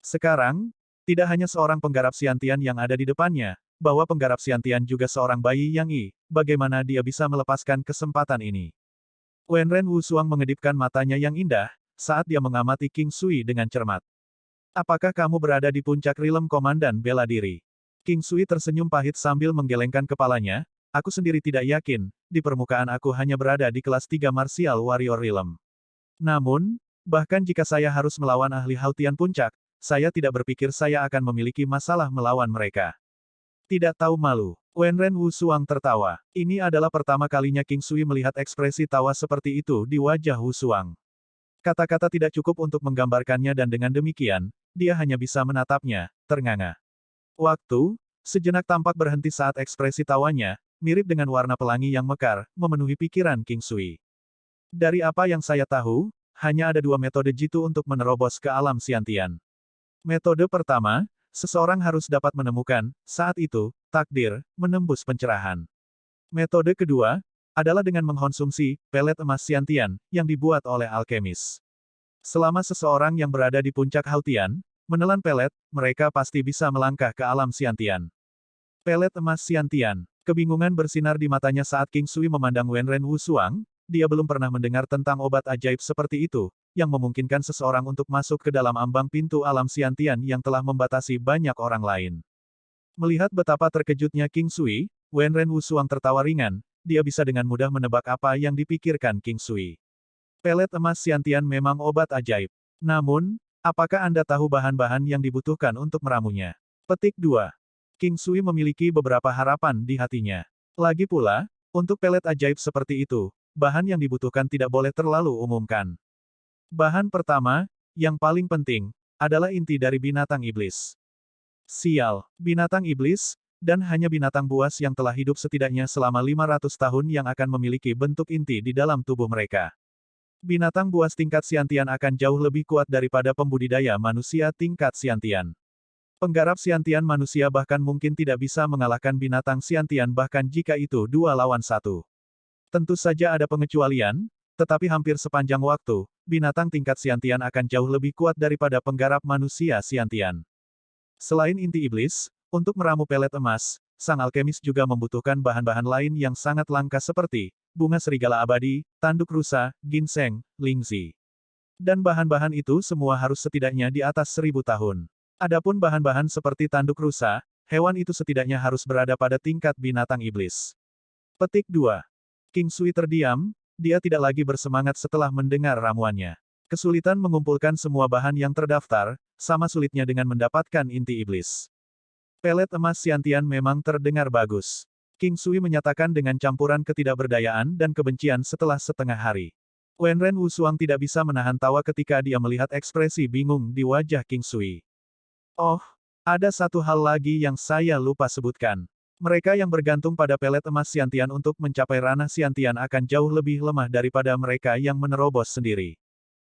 Sekarang, tidak hanya seorang penggarap Xiantian yang ada di depannya, bahwa penggarap Xiantian juga seorang bayi yang bagaimana dia bisa melepaskan kesempatan ini? Wenren Wusuang mengedipkan matanya yang indah, saat dia mengamati King Sui dengan cermat. Apakah kamu berada di puncak rilem komandan bela diri? King Sui tersenyum pahit sambil menggelengkan kepalanya, aku sendiri tidak yakin, di permukaan aku hanya berada di kelas 3 Martial Warrior Rilem. Namun, bahkan jika saya harus melawan ahli Hautian Puncak, saya tidak berpikir saya akan memiliki masalah melawan mereka. Tidak tahu malu. Wenren Wusuang tertawa. Ini adalah pertama kalinya King Sui melihat ekspresi tawa seperti itu di wajah Wusuang. Kata-kata tidak cukup untuk menggambarkannya dan dengan demikian, dia hanya bisa menatapnya, ternganga. Waktu, sejenak tampak berhenti saat ekspresi tawanya, mirip dengan warna pelangi yang mekar, memenuhi pikiran King Sui. Dari apa yang saya tahu, hanya ada 2 metode jitu untuk menerobos ke alam Xiantian. Metode pertama, seseorang harus dapat menemukan, saat itu, takdir, menembus pencerahan. Metode kedua, adalah dengan mengkonsumsi, pelet emas Xiantian, yang dibuat oleh alkemis. Selama seseorang yang berada di puncak Hautian, menelan pelet, mereka pasti bisa melangkah ke alam Xiantian. Pelet emas Xiantian. Kebingungan bersinar di matanya saat King Sui memandang Wenren Wusuang, dia belum pernah mendengar tentang obat ajaib seperti itu, yang memungkinkan seseorang untuk masuk ke dalam ambang pintu alam Xiantian yang telah membatasi banyak orang lain. Melihat betapa terkejutnya King Sui, Wenren Wusuang tertawa ringan, dia bisa dengan mudah menebak apa yang dipikirkan King Sui. Pelet emas Xiantian memang obat ajaib. Namun, apakah Anda tahu bahan-bahan yang dibutuhkan untuk meramunya? Petik 2. King Sui memiliki beberapa harapan di hatinya. Lagi pula, untuk pelet ajaib seperti itu, bahan yang dibutuhkan tidak boleh terlalu umumkan. Bahan pertama, yang paling penting, adalah inti dari binatang iblis. Sial, binatang iblis, dan hanya binatang buas yang telah hidup setidaknya selama 500 tahun yang akan memiliki bentuk inti di dalam tubuh mereka. Binatang buas tingkat Siantian akan jauh lebih kuat daripada pembudidaya manusia tingkat Siantian. Penggarap Siantian manusia bahkan mungkin tidak bisa mengalahkan binatang Siantian bahkan jika itu 2 lawan 1. Tentu saja ada pengecualian, tetapi hampir sepanjang waktu, binatang tingkat Siantian akan jauh lebih kuat daripada penggarap manusia Siantian. Selain inti iblis, untuk meramu pelet emas, sang alkemis juga membutuhkan bahan-bahan lain yang sangat langka seperti bunga serigala abadi, tanduk rusa, ginseng, lingzi. Dan bahan-bahan itu semua harus setidaknya di atas 1000 tahun. Adapun bahan-bahan seperti tanduk rusa, hewan itu setidaknya harus berada pada tingkat binatang iblis. Petik 2. King Sui terdiam, dia tidak lagi bersemangat setelah mendengar ramuannya. Kesulitan mengumpulkan semua bahan yang terdaftar, sama sulitnya dengan mendapatkan inti iblis. Pelet emas Siantian memang terdengar bagus. King Sui menyatakan dengan campuran ketidakberdayaan dan kebencian setelah setengah hari. Wenren Wusuang tidak bisa menahan tawa ketika dia melihat ekspresi bingung di wajah King Sui. Oh, ada satu hal lagi yang saya lupa sebutkan. Mereka yang bergantung pada pelet emas Siantian untuk mencapai ranah Siantian akan jauh lebih lemah daripada mereka yang menerobos sendiri.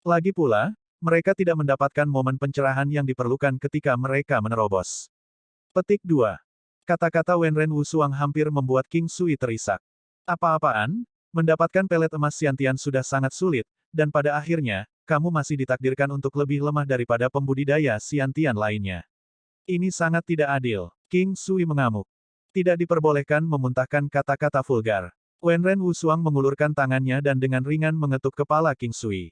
Lagi pula, mereka tidak mendapatkan momen pencerahan yang diperlukan ketika mereka menerobos. Petik 2. Kata-kata Wenren Wusuang hampir membuat King Sui terisak. Apa-apaan? Mendapatkan pelet emas Siantian sudah sangat sulit, dan pada akhirnya, kamu masih ditakdirkan untuk lebih lemah daripada pembudidaya Siantian lainnya. Ini sangat tidak adil. King Sui mengamuk. Tidak diperbolehkan memuntahkan kata-kata vulgar. Wenren Wusuang mengulurkan tangannya dan dengan ringan mengetuk kepala King Sui.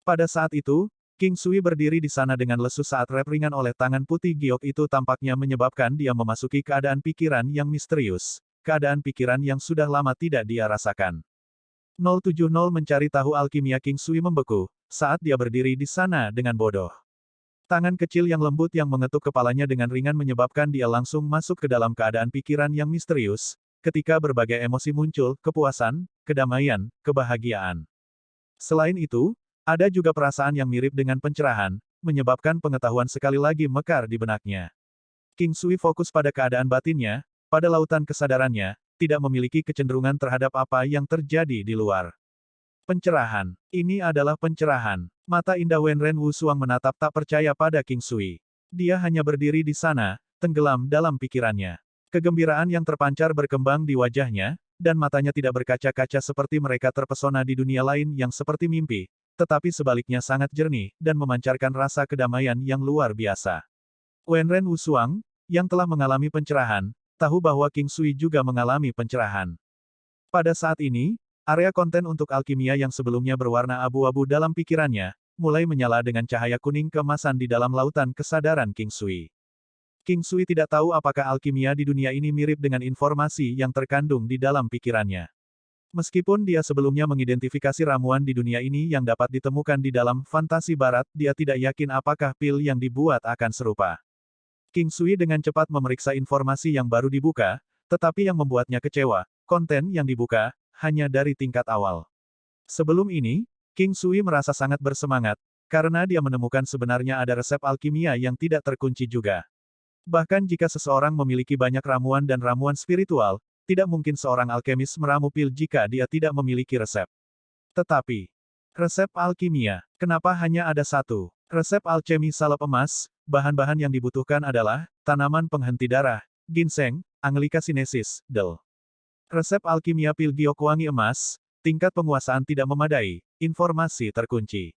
Pada saat itu, King Sui berdiri di sana dengan lesu saat rep ringan oleh tangan putih giok itu tampaknya menyebabkan dia memasuki keadaan pikiran yang misterius. Keadaan pikiran yang sudah lama tidak dia rasakan. 070 mencari tahu alkimia King Sui membeku, saat dia berdiri di sana dengan bodoh. Tangan kecil yang lembut yang mengetuk kepalanya dengan ringan menyebabkan dia langsung masuk ke dalam keadaan pikiran yang misterius, ketika berbagai emosi muncul, kepuasan, kedamaian, kebahagiaan. Selain itu, ada juga perasaan yang mirip dengan pencerahan, menyebabkan pengetahuan sekali lagi mekar di benaknya. King Sui fokus pada keadaan batinnya, pada lautan kesadarannya, tidak memiliki kecenderungan terhadap apa yang terjadi di luar. Pencerahan. Ini adalah pencerahan. Mata indah Wenren Wusuang menatap tak percaya pada King Sui. Dia hanya berdiri di sana, tenggelam dalam pikirannya. Kegembiraan yang terpancar berkembang di wajahnya, dan matanya tidak berkaca-kaca seperti mereka terpesona di dunia lain yang seperti mimpi, tetapi sebaliknya sangat jernih, dan memancarkan rasa kedamaian yang luar biasa. Wenren Wusuang, yang telah mengalami pencerahan, tahu bahwa King Sui juga mengalami pencerahan. Pada saat ini, area konten untuk alkimia yang sebelumnya berwarna abu-abu dalam pikirannya, mulai menyala dengan cahaya kuning keemasan di dalam lautan kesadaran King Sui. King Sui tidak tahu apakah alkimia di dunia ini mirip dengan informasi yang terkandung di dalam pikirannya. Meskipun dia sebelumnya mengidentifikasi ramuan di dunia ini yang dapat ditemukan di dalam fantasi barat, dia tidak yakin apakah pil yang dibuat akan serupa. King Sui dengan cepat memeriksa informasi yang baru dibuka, tetapi yang membuatnya kecewa, konten yang dibuka, hanya dari tingkat awal. Sebelum ini, King Sui merasa sangat bersemangat, karena dia menemukan sebenarnya ada resep alkimia yang tidak terkunci juga. Bahkan jika seseorang memiliki banyak ramuan dan ramuan spiritual, tidak mungkin seorang alkemis meramu pil jika dia tidak memiliki resep. Tetapi, resep alkimia, kenapa hanya ada satu? Resep alkemi salep emas, bahan-bahan yang dibutuhkan adalah, tanaman penghenti darah, ginseng, anglika sinensis, del. Resep alkimia pil giok wangi emas, tingkat penguasaan tidak memadai, informasi terkunci.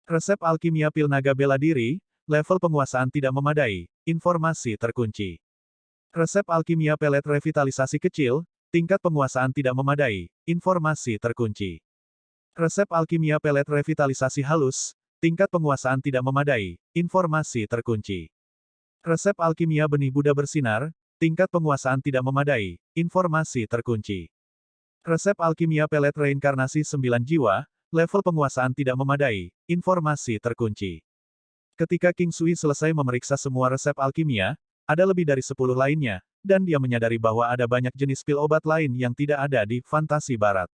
Resep alkimia pil naga bela diri, level penguasaan tidak memadai, informasi terkunci. Resep alkimia pelet revitalisasi kecil, tingkat penguasaan tidak memadai, informasi terkunci. Resep alkimia pelet revitalisasi halus, tingkat penguasaan tidak memadai, informasi terkunci. Resep alkimia benih Buddha bersinar, tingkat penguasaan tidak memadai, informasi terkunci. Resep alkimia pelet reinkarnasi 9 jiwa, level penguasaan tidak memadai, informasi terkunci. Ketika King Sui selesai memeriksa semua resep alkimia, ada lebih dari 10 lainnya, dan dia menyadari bahwa ada banyak jenis pil obat lain yang tidak ada di fantasi barat.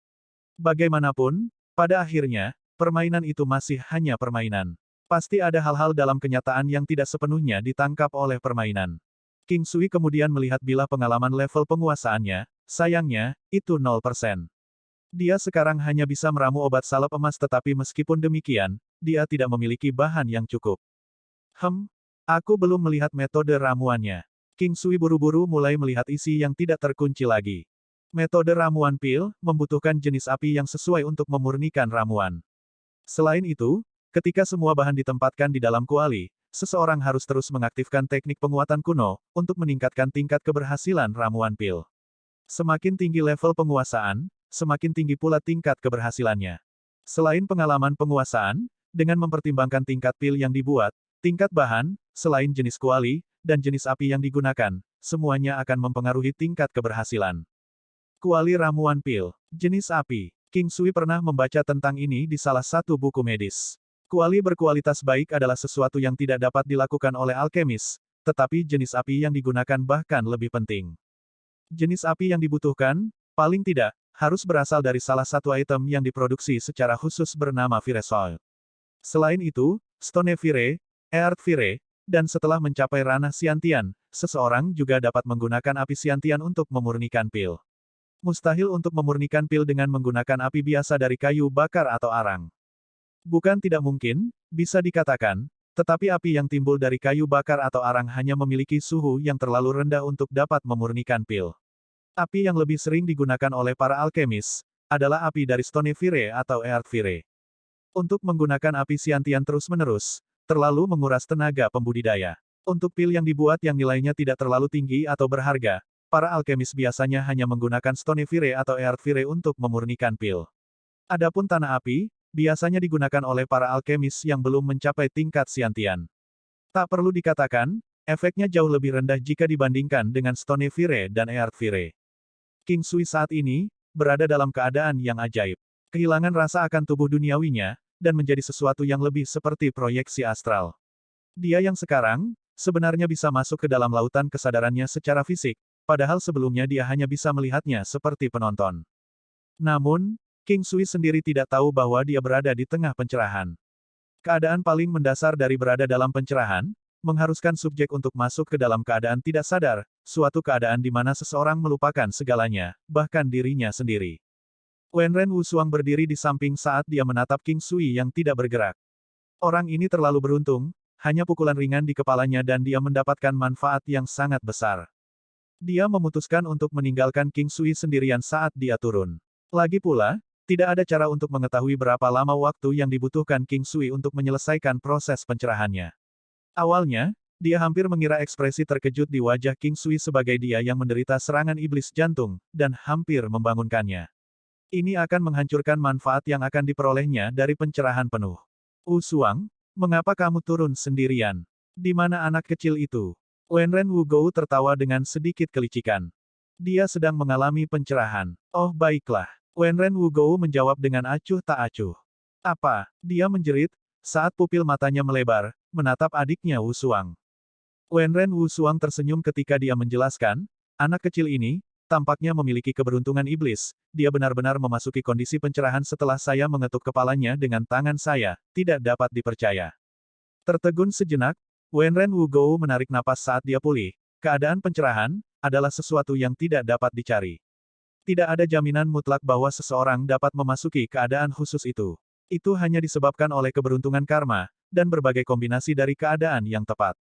Bagaimanapun, pada akhirnya, permainan itu masih hanya permainan. Pasti ada hal-hal dalam kenyataan yang tidak sepenuhnya ditangkap oleh permainan. King Sui kemudian melihat bilah pengalaman level penguasaannya, sayangnya, itu 0%. Dia sekarang hanya bisa meramu obat salep emas tetapi meskipun demikian, dia tidak memiliki bahan yang cukup. Aku belum melihat metode ramuannya. King Sui buru-buru mulai melihat isi yang tidak terkunci lagi. Metode ramuan pil membutuhkan jenis api yang sesuai untuk memurnikan ramuan. Selain itu, ketika semua bahan ditempatkan di dalam kuali, seseorang harus terus mengaktifkan teknik penguatan kuno untuk meningkatkan tingkat keberhasilan ramuan pil. Semakin tinggi level penguasaan, semakin tinggi pula tingkat keberhasilannya. Selain pengalaman penguasaan, dengan mempertimbangkan tingkat pil yang dibuat, tingkat bahan, selain jenis kuali, dan jenis api yang digunakan, semuanya akan mempengaruhi tingkat keberhasilan. Kuali ramuan pil, jenis api. King Sui pernah membaca tentang ini di salah satu buku medis. Kuali berkualitas baik adalah sesuatu yang tidak dapat dilakukan oleh alkemis, tetapi jenis api yang digunakan bahkan lebih penting. Jenis api yang dibutuhkan, paling tidak, harus berasal dari salah satu item yang diproduksi secara khusus bernama Viresol. Selain itu, Stone Vire, Earth Vire, dan setelah mencapai ranah Siantian, seseorang juga dapat menggunakan api Siantian untuk memurnikan pil. Mustahil untuk memurnikan pil dengan menggunakan api biasa dari kayu bakar atau arang. Bukan tidak mungkin, bisa dikatakan, tetapi api yang timbul dari kayu bakar atau arang hanya memiliki suhu yang terlalu rendah untuk dapat memurnikan pil. Api yang lebih sering digunakan oleh para alkemis, adalah api dari Stone Vire atau Earth Vire. Untuk menggunakan api Siantian terus-menerus, terlalu menguras tenaga pembudidaya. Untuk pil yang dibuat yang nilainya tidak terlalu tinggi atau berharga, para alkemis biasanya hanya menggunakan Stone Vire atau Earth Vire untuk memurnikan pil. Adapun tanah api, biasanya digunakan oleh para alkemis yang belum mencapai tingkat Siantian. Tak perlu dikatakan, efeknya jauh lebih rendah jika dibandingkan dengan Stone Vire dan Earth Vire. King Sui saat ini, berada dalam keadaan yang ajaib. Kehilangan rasa akan tubuh duniawinya, dan menjadi sesuatu yang lebih seperti proyeksi astral. Dia yang sekarang, sebenarnya bisa masuk ke dalam lautan kesadarannya secara fisik, padahal sebelumnya dia hanya bisa melihatnya seperti penonton. Namun, King Sui sendiri tidak tahu bahwa dia berada di tengah pencerahan. Keadaan paling mendasar dari berada dalam pencerahan, mengharuskan subjek untuk masuk ke dalam keadaan tidak sadar, suatu keadaan di mana seseorang melupakan segalanya, bahkan dirinya sendiri. Wenren Wusuang berdiri di samping saat dia menatap King Sui yang tidak bergerak. Orang ini terlalu beruntung, hanya pukulan ringan di kepalanya dan dia mendapatkan manfaat yang sangat besar. Dia memutuskan untuk meninggalkan King Sui sendirian saat dia turun. Lagi pula, tidak ada cara untuk mengetahui berapa lama waktu yang dibutuhkan King Sui untuk menyelesaikan proses pencerahannya. Awalnya, dia hampir mengira ekspresi terkejut di wajah King Sui sebagai dia yang menderita serangan iblis jantung, dan hampir membangunkannya. Ini akan menghancurkan manfaat yang akan diperolehnya dari pencerahan penuh. Wusuang, mengapa kamu turun sendirian? Di mana anak kecil itu? Wenren Wugou tertawa dengan sedikit kelicikan. Dia sedang mengalami pencerahan. Oh baiklah. Wenren Wugou menjawab dengan acuh tak acuh. Apa? Dia menjerit, saat pupil matanya melebar, menatap adiknya Wusuang. Wenren Wusuang tersenyum ketika dia menjelaskan, anak kecil ini, tampaknya memiliki keberuntungan iblis, dia benar-benar memasuki kondisi pencerahan setelah saya mengetuk kepalanya dengan tangan saya, tidak dapat dipercaya. Tertegun sejenak, Wenren Wugou menarik napas saat dia pulih. Keadaan pencerahan adalah sesuatu yang tidak dapat dicari. Tidak ada jaminan mutlak bahwa seseorang dapat memasuki keadaan khusus itu. Itu hanya disebabkan oleh keberuntungan karma, dan berbagai kombinasi dari keadaan yang tepat.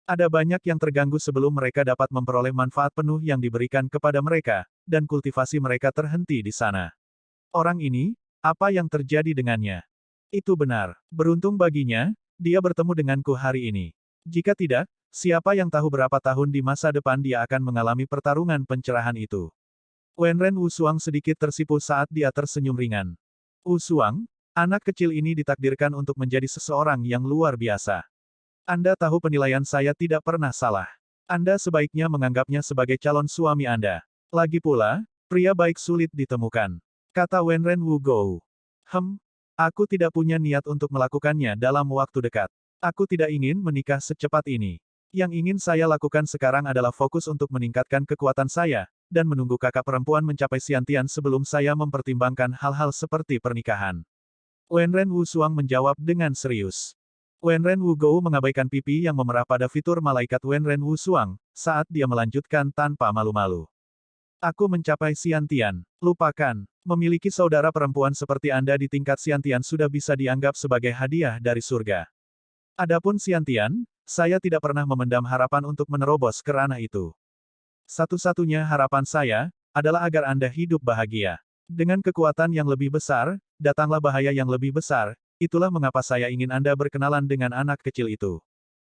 Ada banyak yang terganggu sebelum mereka dapat memperoleh manfaat penuh yang diberikan kepada mereka, dan kultivasi mereka terhenti di sana. Orang ini, apa yang terjadi dengannya? Itu benar. Beruntung baginya, dia bertemu denganku hari ini. Jika tidak, siapa yang tahu berapa tahun di masa depan dia akan mengalami pertarungan pencerahan itu. Wenren Wusuang sedikit tersipu saat dia tersenyum ringan. Wusuang, anak kecil ini ditakdirkan untuk menjadi seseorang yang luar biasa. Anda tahu penilaian saya tidak pernah salah. Anda sebaiknya menganggapnya sebagai calon suami Anda. Lagi pula, pria baik sulit ditemukan. Kata Wenren Wugou. Aku tidak punya niat untuk melakukannya dalam waktu dekat. Aku tidak ingin menikah secepat ini. Yang ingin saya lakukan sekarang adalah fokus untuk meningkatkan kekuatan saya, dan menunggu kakak perempuan mencapai Xiantian sebelum saya mempertimbangkan hal-hal seperti pernikahan. Wenren Wusuang menjawab dengan serius. Wenren Wugou mengabaikan pipi yang memerah pada fitur malaikat Wenren Wusuang, saat dia melanjutkan tanpa malu-malu. Aku mencapai Xiantian. Lupakan. Memiliki saudara perempuan seperti Anda di tingkat Xiantian sudah bisa dianggap sebagai hadiah dari surga. Adapun Xiantian, saya tidak pernah memendam harapan untuk menerobos ke ranah itu. Satu-satunya harapan saya, adalah agar Anda hidup bahagia. Dengan kekuatan yang lebih besar, datanglah bahaya yang lebih besar, itulah mengapa saya ingin Anda berkenalan dengan anak kecil itu.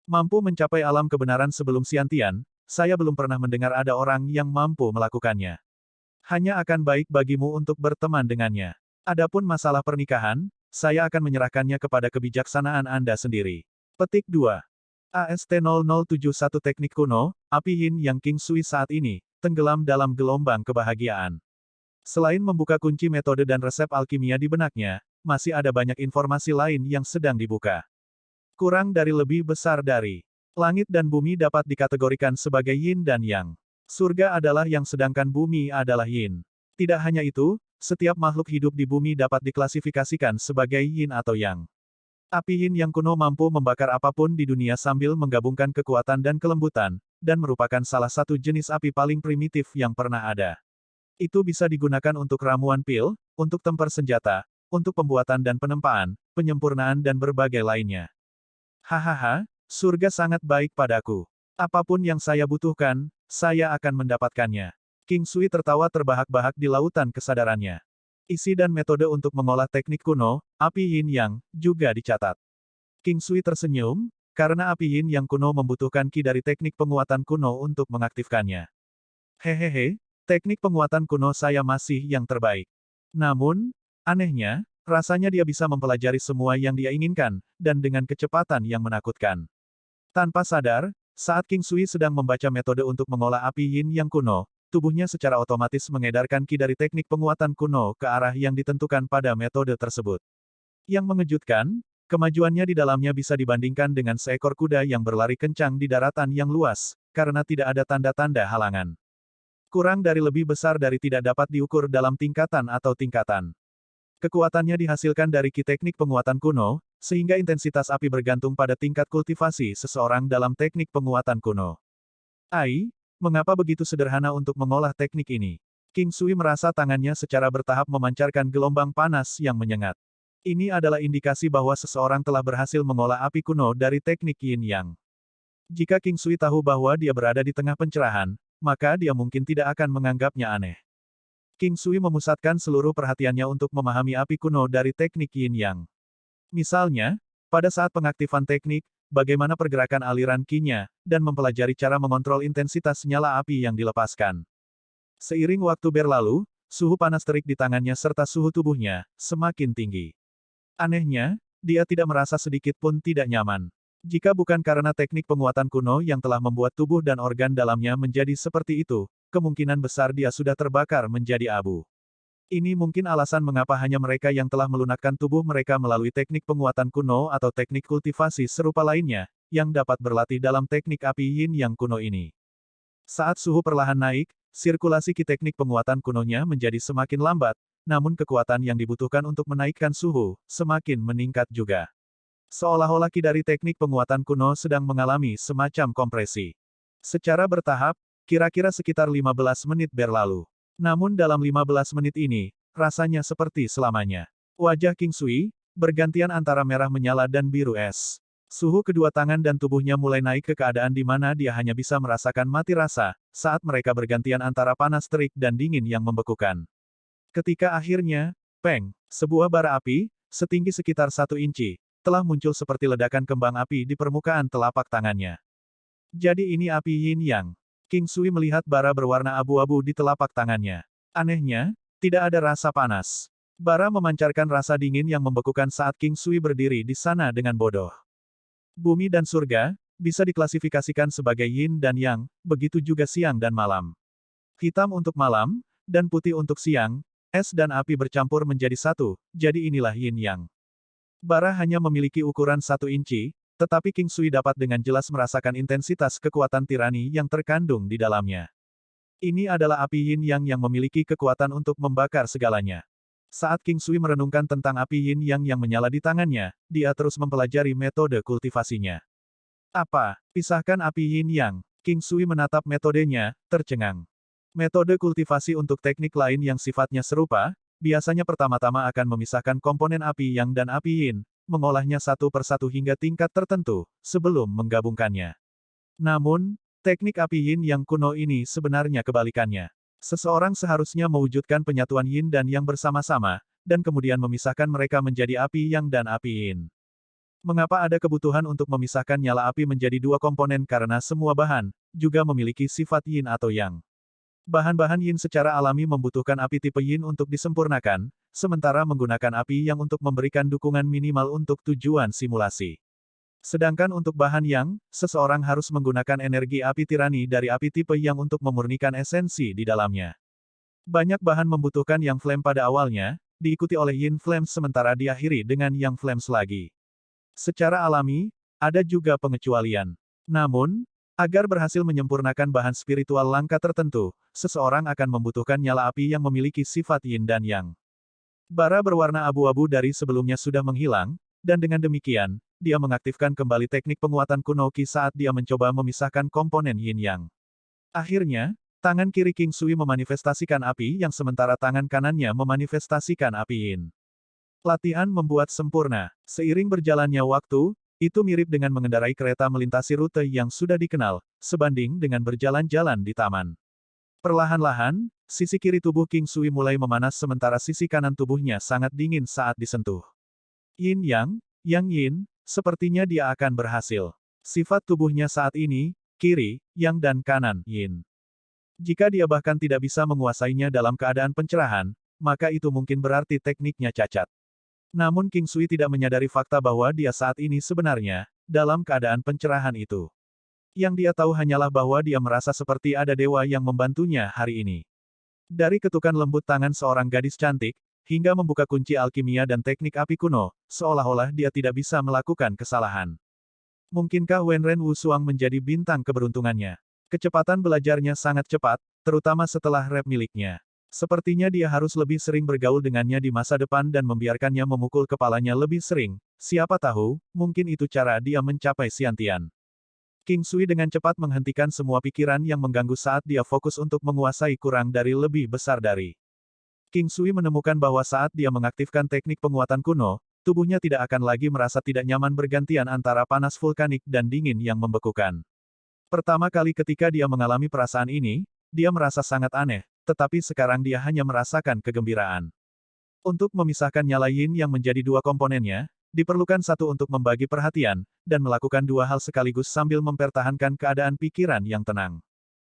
Mampu mencapai alam kebenaran sebelum Xiantian, saya belum pernah mendengar ada orang yang mampu melakukannya. Hanya akan baik bagimu untuk berteman dengannya. Adapun masalah pernikahan, saya akan menyerahkannya kepada kebijaksanaan Anda sendiri. Petik 2. AST0071 Teknik Kuno, Api Yin yang King Sui saat ini, tenggelam dalam gelombang kebahagiaan. Selain membuka kunci metode dan resep alkimia di benaknya, masih ada banyak informasi lain yang sedang dibuka. Kurang dari lebih besar dari langit dan bumi dapat dikategorikan sebagai yin dan yang. Surga adalah yang sedangkan bumi adalah yin. Tidak hanya itu, setiap makhluk hidup di bumi dapat diklasifikasikan sebagai yin atau yang. Api yin yang kuno mampu membakar apapun di dunia sambil menggabungkan kekuatan dan kelembutan, dan merupakan salah satu jenis api paling primitif yang pernah ada. Itu bisa digunakan untuk ramuan pil, untuk tempur senjata, untuk pembuatan dan penempaan, penyempurnaan dan berbagai lainnya. Hahaha. Surga sangat baik padaku. Apapun yang saya butuhkan, saya akan mendapatkannya. King Sui tertawa terbahak-bahak di lautan kesadarannya. Isi dan metode untuk mengolah teknik kuno, api yin yang, juga dicatat. King Sui tersenyum, karena api yin yang kuno membutuhkan ki dari teknik penguatan kuno untuk mengaktifkannya. Hehehe, teknik penguatan kuno saya masih yang terbaik. Namun, anehnya, rasanya dia bisa mempelajari semua yang dia inginkan, dan dengan kecepatan yang menakutkan. Tanpa sadar, saat King Sui sedang membaca metode untuk mengolah api yin yang kuno, tubuhnya secara otomatis mengedarkan ki dari teknik penguatan kuno ke arah yang ditentukan pada metode tersebut. Yang mengejutkan, kemajuannya di dalamnya bisa dibandingkan dengan seekor kuda yang berlari kencang di daratan yang luas, karena tidak ada tanda-tanda halangan. Kurang dari lebih besar dari tidak dapat diukur dalam tingkatan atau tingkatan. Kekuatannya dihasilkan dari ki teknik penguatan kuno, sehingga intensitas api bergantung pada tingkat kultivasi seseorang dalam teknik penguatan kuno. Ai, mengapa begitu sederhana untuk mengolah teknik ini? King Sui merasa tangannya secara bertahap memancarkan gelombang panas yang menyengat. Ini adalah indikasi bahwa seseorang telah berhasil mengolah api kuno dari teknik yin yang. Jika King Sui tahu bahwa dia berada di tengah pencerahan, maka dia mungkin tidak akan menganggapnya aneh. King Sui memusatkan seluruh perhatiannya untuk memahami api kuno dari teknik yin yang. Misalnya, pada saat pengaktifan teknik, bagaimana pergerakan aliran ki-nya, dan mempelajari cara mengontrol intensitas nyala api yang dilepaskan. Seiring waktu berlalu, suhu panas terik di tangannya serta suhu tubuhnya, semakin tinggi. Anehnya, dia tidak merasa sedikit pun tidak nyaman. Jika bukan karena teknik penguatan kuno yang telah membuat tubuh dan organ dalamnya menjadi seperti itu, kemungkinan besar dia sudah terbakar menjadi abu. Ini mungkin alasan mengapa hanya mereka yang telah melunakkan tubuh mereka melalui teknik penguatan kuno atau teknik kultivasi serupa lainnya, yang dapat berlatih dalam teknik api yin yang kuno ini. Saat suhu perlahan naik, sirkulasi ki teknik penguatan kunonya menjadi semakin lambat, namun kekuatan yang dibutuhkan untuk menaikkan suhu, semakin meningkat juga. Seolah-olah ki dari teknik penguatan kuno sedang mengalami semacam kompresi. Secara bertahap, kira-kira sekitar 15 menit berlalu. Namun dalam 15 menit ini, rasanya seperti selamanya. Wajah King Sui, bergantian antara merah menyala dan biru es. Suhu kedua tangan dan tubuhnya mulai naik ke keadaan di mana dia hanya bisa merasakan mati rasa, saat mereka bergantian antara panas terik dan dingin yang membekukan. Ketika akhirnya, peng, sebuah bara api, setinggi sekitar 1 inci, telah muncul seperti ledakan kembang api di permukaan telapak tangannya. Jadi ini api yin yang. King Sui melihat bara berwarna abu-abu di telapak tangannya. Anehnya, tidak ada rasa panas. Bara memancarkan rasa dingin yang membekukan saat King Sui berdiri di sana dengan bodoh. Bumi dan surga, bisa diklasifikasikan sebagai yin dan yang, begitu juga siang dan malam. Hitam untuk malam, dan putih untuk siang, es dan api bercampur menjadi satu, jadi inilah yin yang. Bara hanya memiliki ukuran 1 inci, tetapi King Sui dapat dengan jelas merasakan intensitas kekuatan tirani yang terkandung di dalamnya. Ini adalah api yin yang memiliki kekuatan untuk membakar segalanya. Saat King Sui merenungkan tentang api yin yang menyala di tangannya, dia terus mempelajari metode kultivasinya. Apa? Pisahkan api yin yang. King Sui menatap metodenya, tercengang. Metode kultivasi untuk teknik lain yang sifatnya serupa, biasanya pertama-tama akan memisahkan komponen api yang dan api yin, mengolahnya satu persatu hingga tingkat tertentu, sebelum menggabungkannya. Namun, teknik api yin yang kuno ini sebenarnya kebalikannya. Seseorang seharusnya mewujudkan penyatuan yin dan yang bersama-sama, dan kemudian memisahkan mereka menjadi api yang dan api yin. Mengapa ada kebutuhan untuk memisahkan nyala api menjadi dua komponen? Karena semua bahan, juga memiliki sifat yin atau yang. Bahan-bahan yin secara alami membutuhkan api tipe yin untuk disempurnakan, sementara menggunakan api yang untuk memberikan dukungan minimal untuk tujuan simulasi. Sedangkan untuk bahan yang, seseorang harus menggunakan energi api tirani dari api tipe yang untuk memurnikan esensi di dalamnya. Banyak bahan membutuhkan yang flame pada awalnya, diikuti oleh yin flames sementara diakhiri dengan yang flames lagi. Secara alami, ada juga pengecualian. Namun, agar berhasil menyempurnakan bahan spiritual langka tertentu, seseorang akan membutuhkan nyala api yang memiliki sifat yin dan yang. Bara berwarna abu-abu dari sebelumnya sudah menghilang, dan dengan demikian, dia mengaktifkan kembali teknik penguatan kuno Qi saat dia mencoba memisahkan komponen yin-yang. Akhirnya, tangan kiri King Sui memanifestasikan api yang sementara tangan kanannya memanifestasikan api yin. Latihan membuat sempurna. Seiring berjalannya waktu, itu mirip dengan mengendarai kereta melintasi rute yang sudah dikenal, sebanding dengan berjalan-jalan di taman. Perlahan-lahan, sisi kiri tubuh King Sui mulai memanas sementara sisi kanan tubuhnya sangat dingin saat disentuh. Yin-yang, yang-yin, sepertinya dia akan berhasil. Sifat tubuhnya saat ini, kiri, yang dan kanan, yin. Jika dia bahkan tidak bisa menguasainya dalam keadaan pencerahan, maka itu mungkin berarti tekniknya cacat. Namun King Sui tidak menyadari fakta bahwa dia saat ini sebenarnya, dalam keadaan pencerahan itu. Yang dia tahu hanyalah bahwa dia merasa seperti ada dewa yang membantunya hari ini. Dari ketukan lembut tangan seorang gadis cantik, hingga membuka kunci alkimia dan teknik api kuno, seolah-olah dia tidak bisa melakukan kesalahan. Mungkinkah Wenren Wusuang menjadi bintang keberuntungannya? Kecepatan belajarnya sangat cepat, terutama setelah rep miliknya. Sepertinya dia harus lebih sering bergaul dengannya di masa depan dan membiarkannya memukul kepalanya lebih sering. Siapa tahu, mungkin itu cara dia mencapai Xiantian. King Sui dengan cepat menghentikan semua pikiran yang mengganggu saat dia fokus untuk menguasai kurang dari lebih besar dari. King Sui menemukan bahwa saat dia mengaktifkan teknik penguatan kuno, tubuhnya tidak akan lagi merasa tidak nyaman bergantian antara panas vulkanik dan dingin yang membekukan. Pertama kali ketika dia mengalami perasaan ini, dia merasa sangat aneh, tetapi sekarang dia hanya merasakan kegembiraan. Untuk memisahkan nyala yin yang menjadi dua komponennya, diperlukan satu untuk membagi perhatian, dan melakukan dua hal sekaligus sambil mempertahankan keadaan pikiran yang tenang.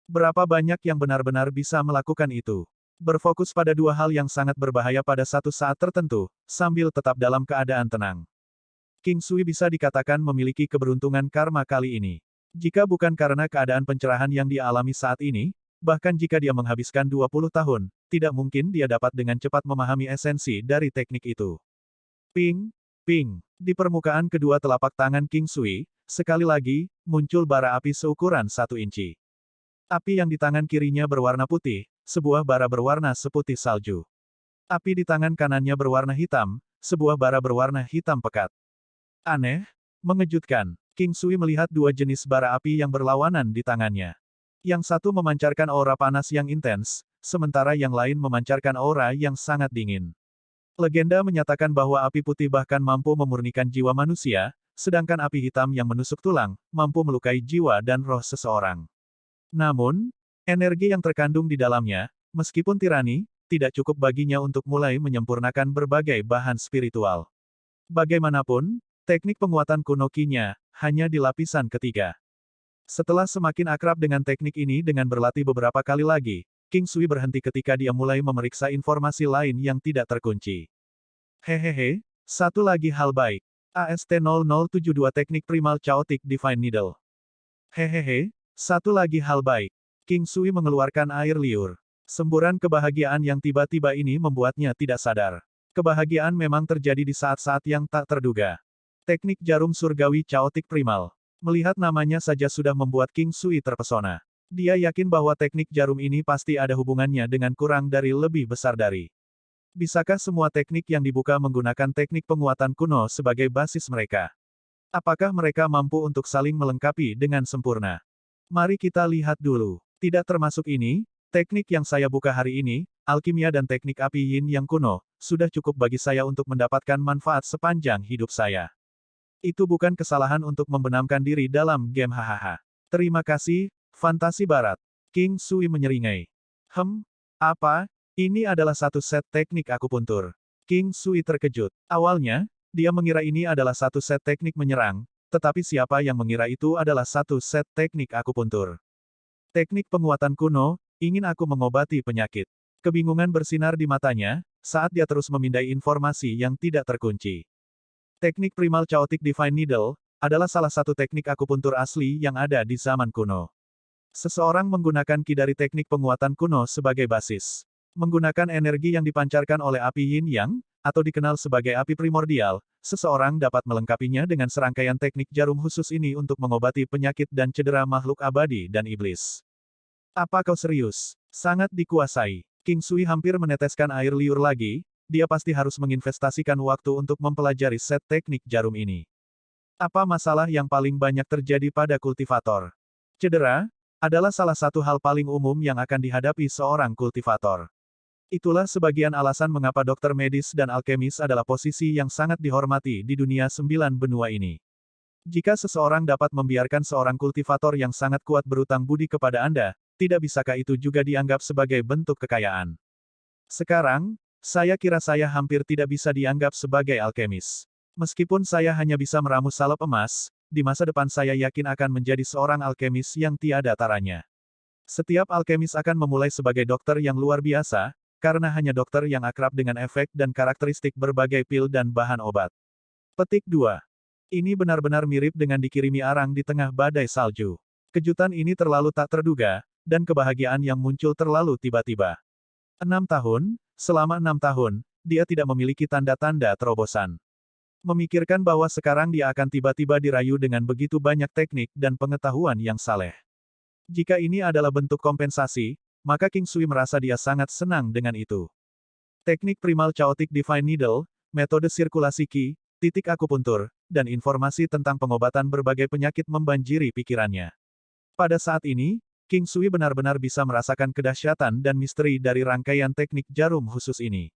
Berapa banyak yang benar-benar bisa melakukan itu? Berfokus pada dua hal yang sangat berbahaya pada satu saat tertentu, sambil tetap dalam keadaan tenang. King Sui bisa dikatakan memiliki keberuntungan karma kali ini. Jika bukan karena keadaan pencerahan yang dia alami saat ini, bahkan jika dia menghabiskan 20 tahun, tidak mungkin dia dapat dengan cepat memahami esensi dari teknik itu. Ping, ping. Di permukaan kedua telapak tangan King Sui, sekali lagi, muncul bara api seukuran 1 inci. Api yang di tangan kirinya berwarna putih, sebuah bara berwarna seputih salju. Api di tangan kanannya berwarna hitam, sebuah bara berwarna hitam pekat. Aneh, mengejutkan. King Sui melihat dua jenis bara api yang berlawanan di tangannya. Yang satu memancarkan aura panas yang intens, sementara yang lain memancarkan aura yang sangat dingin. Legenda menyatakan bahwa api putih bahkan mampu memurnikan jiwa manusia, sedangkan api hitam yang menusuk tulang, mampu melukai jiwa dan roh seseorang. Namun, energi yang terkandung di dalamnya, meskipun tirani, tidak cukup baginya untuk mulai menyempurnakan berbagai bahan spiritual. Bagaimanapun, teknik penguatan kuno Qi-nya, hanya di lapisan ketiga. Setelah semakin akrab dengan teknik ini dengan berlatih beberapa kali lagi, King Sui berhenti ketika dia mulai memeriksa informasi lain yang tidak terkunci. Hehehe, satu lagi hal baik. AST0072 Teknik Primal Chaotic Divine Needle. Hehehe, satu lagi hal baik. King Sui mengeluarkan air liur. Semburan kebahagiaan yang tiba-tiba ini membuatnya tidak sadar. Kebahagiaan memang terjadi di saat-saat yang tak terduga. Teknik jarum surgawi Chaotic Primal. Melihat namanya saja sudah membuat King Sui terpesona. Dia yakin bahwa teknik jarum ini pasti ada hubungannya dengan kurang dari lebih besar dari. Bisakah semua teknik yang dibuka menggunakan teknik penguatan kuno sebagai basis mereka? Apakah mereka mampu untuk saling melengkapi dengan sempurna? Mari kita lihat dulu. Tidak termasuk ini, teknik yang saya buka hari ini, alkimia dan teknik api yin yang kuno, sudah cukup bagi saya untuk mendapatkan manfaat sepanjang hidup saya. Itu bukan kesalahan untuk membenamkan diri dalam game hahaha. Terima kasih, fantasi barat. King Sui menyeringai. Apa? Ini adalah satu set teknik akupuntur. King Sui terkejut. Awalnya, dia mengira ini adalah satu set teknik menyerang, tetapi siapa yang mengira itu adalah satu set teknik akupuntur. Teknik penguatan kuno, ingin aku mengobati penyakit. Kebingungan bersinar di matanya, saat dia terus memindai informasi yang tidak terkunci. Teknik Primal Chaotic Divine Needle, adalah salah satu teknik akupuntur asli yang ada di zaman kuno. Seseorang menggunakan ki dari teknik penguatan kuno sebagai basis. Menggunakan energi yang dipancarkan oleh api yin yang, atau dikenal sebagai api primordial, seseorang dapat melengkapinya dengan serangkaian teknik jarum khusus ini untuk mengobati penyakit dan cedera makhluk abadi dan iblis. Apa kau serius? Sangat dikuasai. King Sui hampir meneteskan air liur lagi, dia pasti harus menginvestasikan waktu untuk mempelajari set teknik jarum ini. Apa masalah yang paling banyak terjadi pada kultivator? Cedera, adalah salah satu hal paling umum yang akan dihadapi seorang kultivator. Itulah sebagian alasan mengapa dokter medis dan alkemis adalah posisi yang sangat dihormati di dunia 9 benua ini. Jika seseorang dapat membiarkan seorang kultivator yang sangat kuat berutang budi kepada Anda, tidak bisakah itu juga dianggap sebagai bentuk kekayaan? Sekarang, saya kira saya hampir tidak bisa dianggap sebagai alkemis. Meskipun saya hanya bisa meramu salep emas, di masa depan saya yakin akan menjadi seorang alkemis yang tiada taranya. Setiap alkemis akan memulai sebagai dokter yang luar biasa, karena hanya dokter yang akrab dengan efek dan karakteristik berbagai pil dan bahan obat. Petik 2. Ini benar-benar mirip dengan dikirimi arang di tengah badai salju. Kejutan ini terlalu tak terduga, dan kebahagiaan yang muncul terlalu tiba-tiba. 6 tahun, selama 6 tahun, dia tidak memiliki tanda-tanda terobosan. Memikirkan bahwa sekarang dia akan tiba-tiba dirayu dengan begitu banyak teknik dan pengetahuan yang saleh. Jika ini adalah bentuk kompensasi, maka King Sui merasa dia sangat senang dengan itu. Teknik Primal Chaotic Divine Needle, metode sirkulasi ki, titik akupuntur, dan informasi tentang pengobatan berbagai penyakit membanjiri pikirannya. Pada saat ini, King Sui benar-benar bisa merasakan kedahsyatan dan misteri dari rangkaian teknik jarum khusus ini.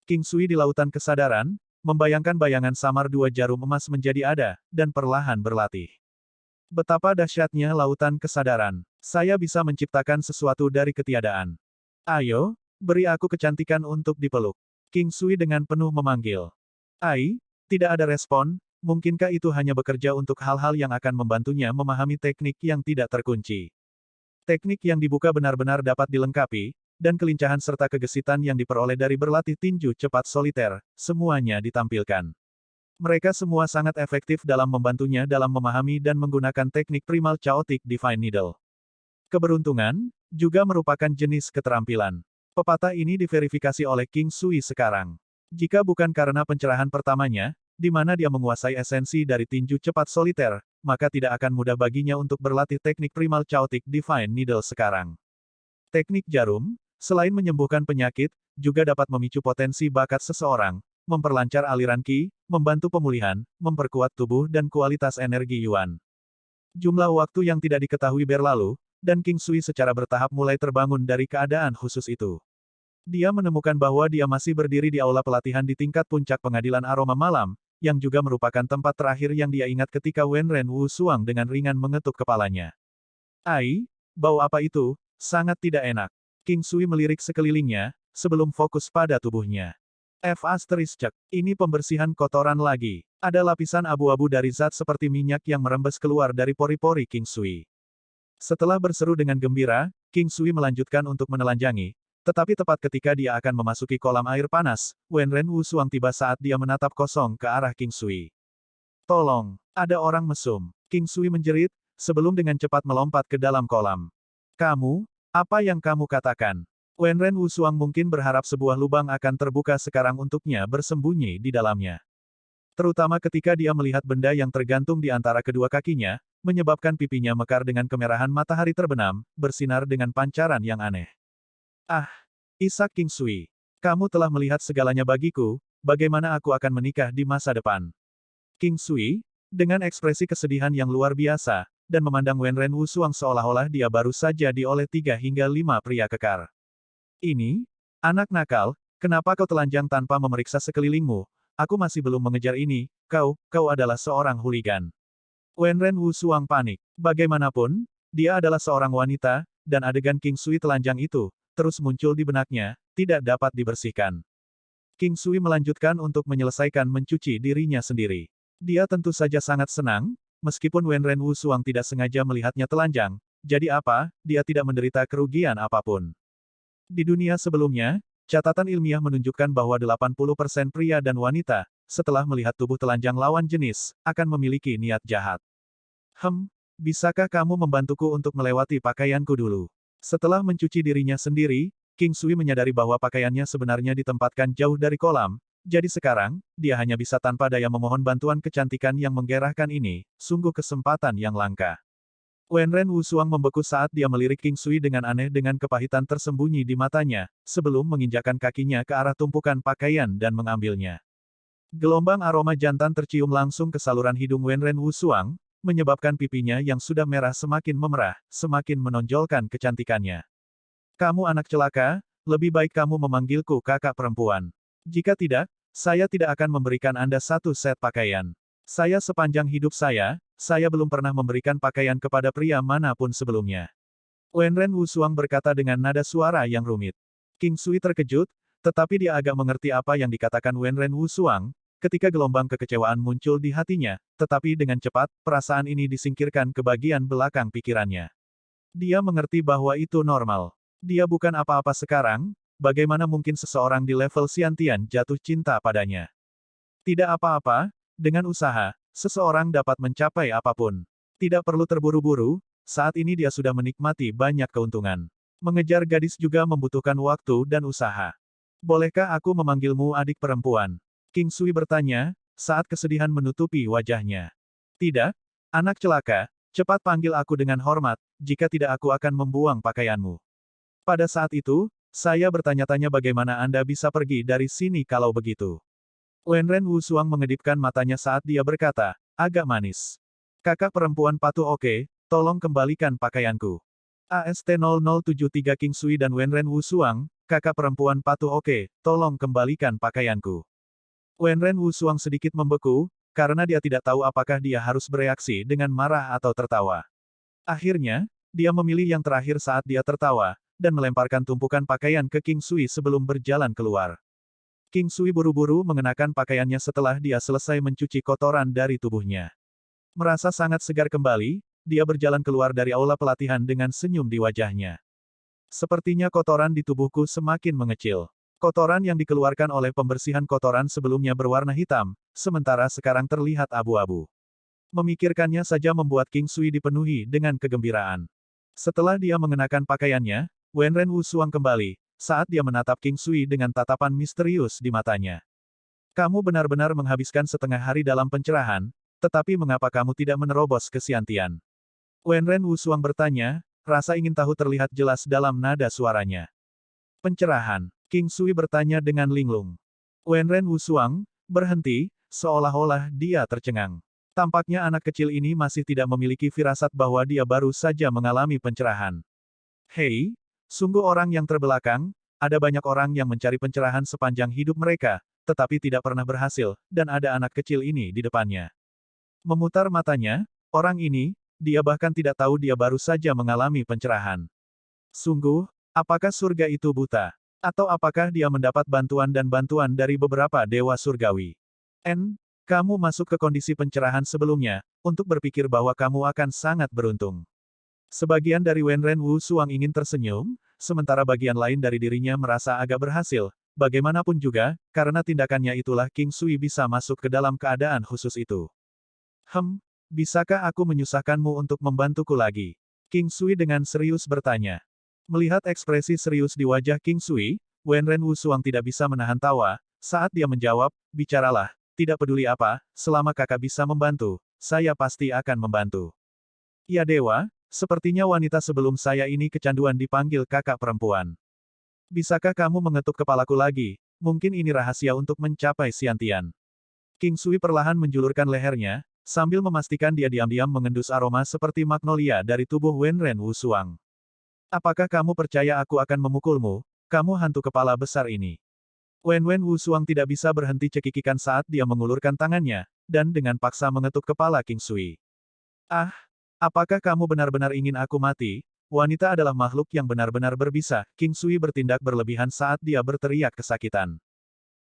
King Sui di lautan kesadaran, membayangkan bayangan samar dua jarum emas menjadi ada, dan perlahan berlatih. Betapa dahsyatnya lautan kesadaran. Saya bisa menciptakan sesuatu dari ketiadaan. Ayo, beri aku kecantikan untuk dipeluk. King Sui dengan penuh memanggil. Ai, tidak ada respon, mungkinkah itu hanya bekerja untuk hal-hal yang akan membantunya memahami teknik yang tidak terkunci. Teknik yang dibuka benar-benar dapat dilengkapi, dan kelincahan serta kegesitan yang diperoleh dari berlatih tinju cepat soliter, semuanya ditampilkan. Mereka semua sangat efektif dalam membantunya dalam memahami dan menggunakan teknik Primal Chaotic Divine Needle. Keberuntungan, juga merupakan jenis keterampilan. Pepatah ini diverifikasi oleh King Sui sekarang. Jika bukan karena pencerahan pertamanya, di mana dia menguasai esensi dari tinju cepat soliter, maka tidak akan mudah baginya untuk berlatih teknik Primal Chaotic Divine Needle sekarang. Teknik jarum, selain menyembuhkan penyakit, juga dapat memicu potensi bakat seseorang, memperlancar aliran ki, membantu pemulihan, memperkuat tubuh dan kualitas energi Yuan. Jumlah waktu yang tidak diketahui berlalu, dan King Sui secara bertahap mulai terbangun dari keadaan khusus itu. Dia menemukan bahwa dia masih berdiri di aula pelatihan di tingkat puncak pengadilan aroma malam, yang juga merupakan tempat terakhir yang dia ingat ketika Wenren Wu Suang dengan ringan mengetuk kepalanya. Ai, bau apa itu? Sangat tidak enak. King Sui melirik sekelilingnya, sebelum fokus pada tubuhnya. Ini pembersihan kotoran lagi. Ada lapisan abu-abu dari zat seperti minyak yang merembes keluar dari pori-pori King Sui. Setelah berseru dengan gembira, King Sui melanjutkan untuk menelanjangi, tetapi tepat ketika dia akan memasuki kolam air panas, Wenren Wu Suang tiba saat dia menatap kosong ke arah King Sui. Tolong, ada orang mesum. King Sui menjerit, sebelum dengan cepat melompat ke dalam kolam. Kamu, apa yang kamu katakan? Wenren Wu Suang mungkin berharap sebuah lubang akan terbuka sekarang untuknya bersembunyi di dalamnya. Terutama ketika dia melihat benda yang tergantung di antara kedua kakinya, menyebabkan pipinya mekar dengan kemerahan matahari terbenam, bersinar dengan pancaran yang aneh. Ah, Isak King Sui. Kamu telah melihat segalanya bagiku, bagaimana aku akan menikah di masa depan. King Sui, dengan ekspresi kesedihan yang luar biasa, dan memandang Wenren Wusuang seolah-olah dia baru saja dioleh 3 hingga 5 pria kekar. Ini? Anak nakal, kenapa kau telanjang tanpa memeriksa sekelilingmu? Aku masih belum mengejar ini, kau adalah seorang hooligan. Wenren Wusuang panik. Bagaimanapun, dia adalah seorang wanita, dan adegan King Sui telanjang itu, terus muncul di benaknya, tidak dapat dibersihkan. King Sui melanjutkan untuk menyelesaikan mencuci dirinya sendiri. Dia tentu saja sangat senang, meskipun Wenren Wusuang tidak sengaja melihatnya telanjang, jadi apa, dia tidak menderita kerugian apapun. Di dunia sebelumnya, catatan ilmiah menunjukkan bahwa 80% pria dan wanita, setelah melihat tubuh telanjang lawan jenis, akan memiliki niat jahat. Bisakah kamu membantuku untuk melewati pakaianku dulu? Setelah mencuci dirinya sendiri, King Sui menyadari bahwa pakaiannya sebenarnya ditempatkan jauh dari kolam, jadi sekarang, dia hanya bisa tanpa daya memohon bantuan kecantikan yang menggerahkan ini, sungguh kesempatan yang langka. Wenren Wusuang membeku saat dia melirik King Sui dengan aneh dengan kepahitan tersembunyi di matanya, sebelum menginjakan kakinya ke arah tumpukan pakaian dan mengambilnya. Gelombang aroma jantan tercium langsung ke saluran hidung Wenren Wusuang, menyebabkan pipinya yang sudah merah semakin memerah, semakin menonjolkan kecantikannya. Kamu anak celaka, lebih baik kamu memanggilku kakak perempuan. Jika tidak, saya tidak akan memberikan Anda satu set pakaian. Sepanjang hidup saya belum pernah memberikan pakaian kepada pria manapun sebelumnya. Wenren Wusuang berkata dengan nada suara yang rumit. King Sui terkejut, tetapi dia agak mengerti apa yang dikatakan Wenren Wusuang, ketika gelombang kekecewaan muncul di hatinya, tetapi dengan cepat, perasaan ini disingkirkan ke bagian belakang pikirannya. Dia mengerti bahwa itu normal. Dia bukan apa-apa sekarang, bagaimana mungkin seseorang di level Xiantian jatuh cinta padanya? Tidak apa-apa, dengan usaha, seseorang dapat mencapai apapun. Tidak perlu terburu-buru, saat ini dia sudah menikmati banyak keuntungan. Mengejar gadis juga membutuhkan waktu dan usaha. Bolehkah aku memanggilmu adik perempuan? King Sui bertanya, saat kesedihan menutupi wajahnya. Tidak, anak celaka, cepat panggil aku dengan hormat, jika tidak aku akan membuang pakaianmu. Pada saat itu, saya bertanya-tanya bagaimana Anda bisa pergi dari sini kalau begitu. Wenren Wusuang mengedipkan matanya saat dia berkata, agak manis. Kakak perempuan patuh oke, tolong kembalikan pakaianku. AST0073 King Sui dan Wenren Wusuang, kakak perempuan patuh oke, tolong kembalikan pakaianku. Wenren Wusuang sedikit membeku, karena dia tidak tahu apakah dia harus bereaksi dengan marah atau tertawa. Akhirnya, dia memilih yang terakhir saat dia tertawa, dan melemparkan tumpukan pakaian ke King Sui sebelum berjalan keluar. King Sui buru-buru mengenakan pakaiannya setelah dia selesai mencuci kotoran dari tubuhnya. Merasa sangat segar kembali, dia berjalan keluar dari aula pelatihan dengan senyum di wajahnya. Sepertinya kotoran di tubuhku semakin mengecil. Kotoran yang dikeluarkan oleh pembersihan kotoran sebelumnya berwarna hitam, sementara sekarang terlihat abu-abu. Memikirkannya saja membuat King Sui dipenuhi dengan kegembiraan. Setelah dia mengenakan pakaiannya, Wenren Wusuang kembali, saat dia menatap King Sui dengan tatapan misterius di matanya. Kamu benar-benar menghabiskan setengah hari dalam pencerahan, tetapi mengapa kamu tidak menerobos ke Xiantian? Wenren Wusuang bertanya, rasa ingin tahu terlihat jelas dalam nada suaranya. Pencerahan, King Sui bertanya dengan linglung. Wenren Wusuang berhenti, seolah-olah dia tercengang. Tampaknya anak kecil ini masih tidak memiliki firasat bahwa dia baru saja mengalami pencerahan. Hei, sungguh orang yang terbelakang, ada banyak orang yang mencari pencerahan sepanjang hidup mereka, tetapi tidak pernah berhasil, dan ada anak kecil ini di depannya. Memutar matanya, orang ini, dia bahkan tidak tahu dia baru saja mengalami pencerahan. Sungguh, apakah surga itu buta? Atau apakah dia mendapat bantuan dari beberapa dewa surgawi? Kamu masuk ke kondisi pencerahan sebelumnya, untuk berpikir bahwa kamu akan sangat beruntung. Sebagian dari Wenren Wusuang ingin tersenyum, sementara bagian lain dari dirinya merasa agak berhasil, bagaimanapun juga, karena tindakannya itulah King Sui bisa masuk ke dalam keadaan khusus itu. Bisakah aku menyusahkanmu untuk membantuku lagi? King Sui dengan serius bertanya. Melihat ekspresi serius di wajah King Sui, Wenren Wusuang tidak bisa menahan tawa, saat dia menjawab, bicaralah, tidak peduli apa, selama kakak bisa membantu, saya pasti akan membantu. Ya dewa, sepertinya wanita sebelum saya ini kecanduan dipanggil kakak perempuan. Bisakah kamu mengetuk kepalaku lagi? Mungkin ini rahasia untuk mencapai Xiantian. King Sui perlahan menjulurkan lehernya, sambil memastikan dia diam-diam mengendus aroma seperti magnolia dari tubuh Wenren Wusuang. Apakah kamu percaya aku akan memukulmu, kamu hantu kepala besar ini? Wenren Wusuang tidak bisa berhenti cekikikan saat dia mengulurkan tangannya, dan dengan paksa mengetuk kepala King Sui. Ah, apakah kamu benar-benar ingin aku mati? Wanita adalah makhluk yang benar-benar berbisa. King Sui bertindak berlebihan saat dia berteriak kesakitan.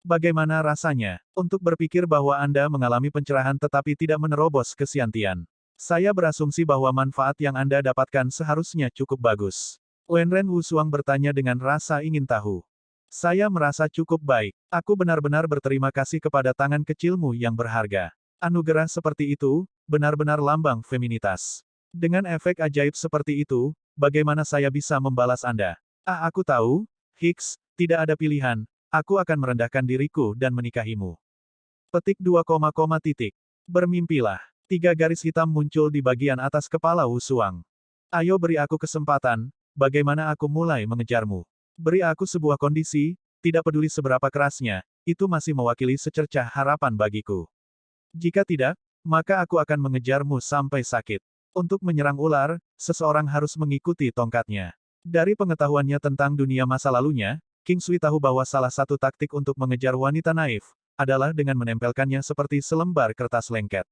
Bagaimana rasanya, untuk berpikir bahwa Anda mengalami pencerahan tetapi tidak menerobos ke Xiantian? Saya berasumsi bahwa manfaat yang Anda dapatkan seharusnya cukup bagus. Wenren Wusuang bertanya dengan rasa ingin tahu. Saya merasa cukup baik. Aku benar-benar berterima kasih kepada tangan kecilmu yang berharga. Anugerah seperti itu, benar-benar lambang feminitas. Dengan efek ajaib seperti itu, bagaimana saya bisa membalas Anda? Ah, aku tahu, Hicks, tidak ada pilihan. Aku akan merendahkan diriku dan menikahimu. Petik 2, titik. Bermimpilah. 3 garis hitam muncul di bagian atas kepala Wusuang. Ayo beri aku kesempatan, bagaimana aku mulai mengejarmu. Beri aku sebuah kondisi, tidak peduli seberapa kerasnya, itu masih mewakili secercah harapan bagiku. Jika tidak, maka aku akan mengejarmu sampai sakit. Untuk menyerang ular, seseorang harus mengikuti tongkatnya. Dari pengetahuannya tentang dunia masa lalunya, King Sui tahu bahwa salah satu taktik untuk mengejar wanita naif, adalah dengan menempelkannya seperti selembar kertas lengket.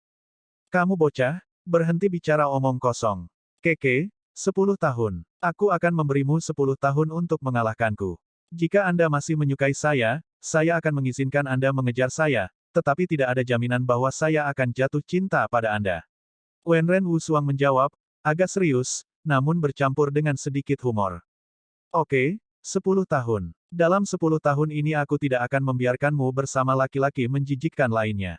Kamu bocah, berhenti bicara omong kosong. Keke, 10 tahun. Aku akan memberimu 10 tahun untuk mengalahkanku. Jika Anda masih menyukai saya akan mengizinkan Anda mengejar saya, tetapi tidak ada jaminan bahwa saya akan jatuh cinta pada Anda. Wenren Wusuang menjawab, agak serius, namun bercampur dengan sedikit humor. Oke, 10 tahun. Dalam 10 tahun ini aku tidak akan membiarkanmu bersama laki-laki menjijikkan lainnya.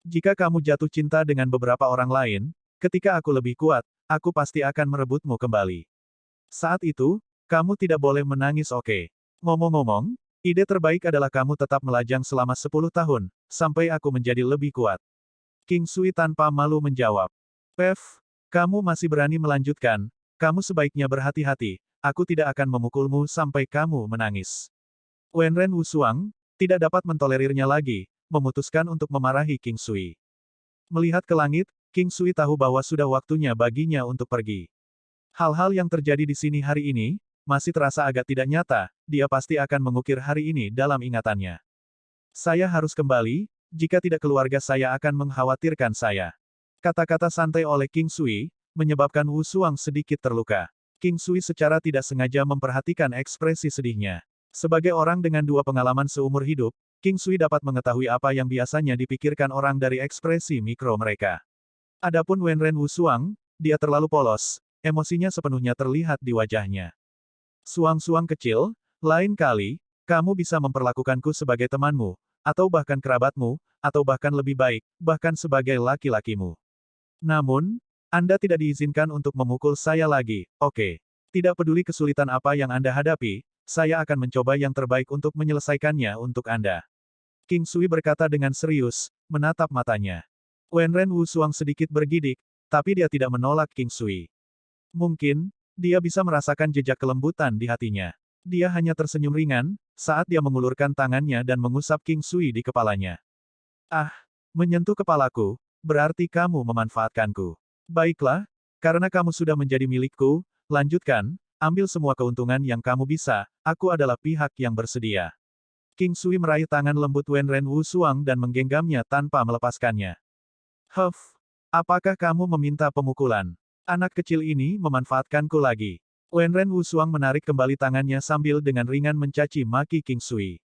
Jika kamu jatuh cinta dengan beberapa orang lain, ketika aku lebih kuat, aku pasti akan merebutmu kembali. Saat itu, kamu tidak boleh menangis, oke? Ngomong-ngomong, ide terbaik adalah kamu tetap melajang selama 10 tahun, sampai aku menjadi lebih kuat. King Sui tanpa malu menjawab. Pev, kamu masih berani melanjutkan, kamu sebaiknya berhati-hati. Aku tidak akan memukulmu sampai kamu menangis. Wenren Wusuang tidak dapat mentolerirnya lagi, memutuskan untuk memarahi King Sui. Melihat ke langit, King Sui tahu bahwa sudah waktunya baginya untuk pergi. Hal-hal yang terjadi di sini hari ini, masih terasa agak tidak nyata, dia pasti akan mengukir hari ini dalam ingatannya. Saya harus kembali, jika tidak keluarga saya akan mengkhawatirkan saya. Kata-kata santai oleh King Sui, menyebabkan Wusuang sedikit terluka. King Sui secara tidak sengaja memperhatikan ekspresi sedihnya. Sebagai orang dengan 2 pengalaman seumur hidup, King Sui dapat mengetahui apa yang biasanya dipikirkan orang dari ekspresi mikro mereka. Adapun Wenren Wusuang, dia terlalu polos, emosinya sepenuhnya terlihat di wajahnya. Suang-suang kecil, lain kali, kamu bisa memperlakukanku sebagai temanmu, atau bahkan kerabatmu, atau bahkan lebih baik, bahkan sebagai laki-lakimu. Namun, Anda tidak diizinkan untuk memukul saya lagi, oke? Tidak peduli kesulitan apa yang Anda hadapi, saya akan mencoba yang terbaik untuk menyelesaikannya untuk Anda. King Sui berkata dengan serius, menatap matanya. Wenren Wusuang sedikit bergidik, tapi dia tidak menolak King Sui. Mungkin, dia bisa merasakan jejak kelembutan di hatinya. Dia hanya tersenyum ringan, saat dia mengulurkan tangannya dan mengusap King Sui di kepalanya. Ah, menyentuh kepalaku, berarti kamu memanfaatkanku. Baiklah, karena kamu sudah menjadi milikku, lanjutkan, ambil semua keuntungan yang kamu bisa, aku adalah pihak yang bersedia. King Sui meraih tangan lembut Wenren Wusuang dan menggenggamnya tanpa melepaskannya. Huff, apakah kamu meminta pemukulan? Anak kecil ini memanfaatkanku lagi. Wenren Wusuang menarik kembali tangannya sambil dengan ringan mencaci maki King Sui.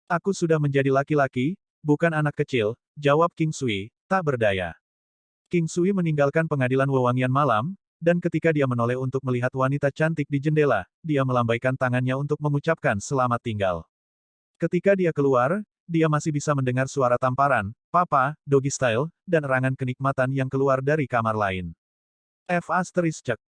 Aku sudah menjadi laki-laki, bukan anak kecil, jawab King Sui, tak berdaya. King Sui meninggalkan pengadilan wewangian malam, dan ketika dia menoleh untuk melihat wanita cantik di jendela, dia melambaikan tangannya untuk mengucapkan selamat tinggal. Ketika dia keluar, dia masih bisa mendengar suara tamparan, papa, doggy style, dan erangan kenikmatan yang keluar dari kamar lain.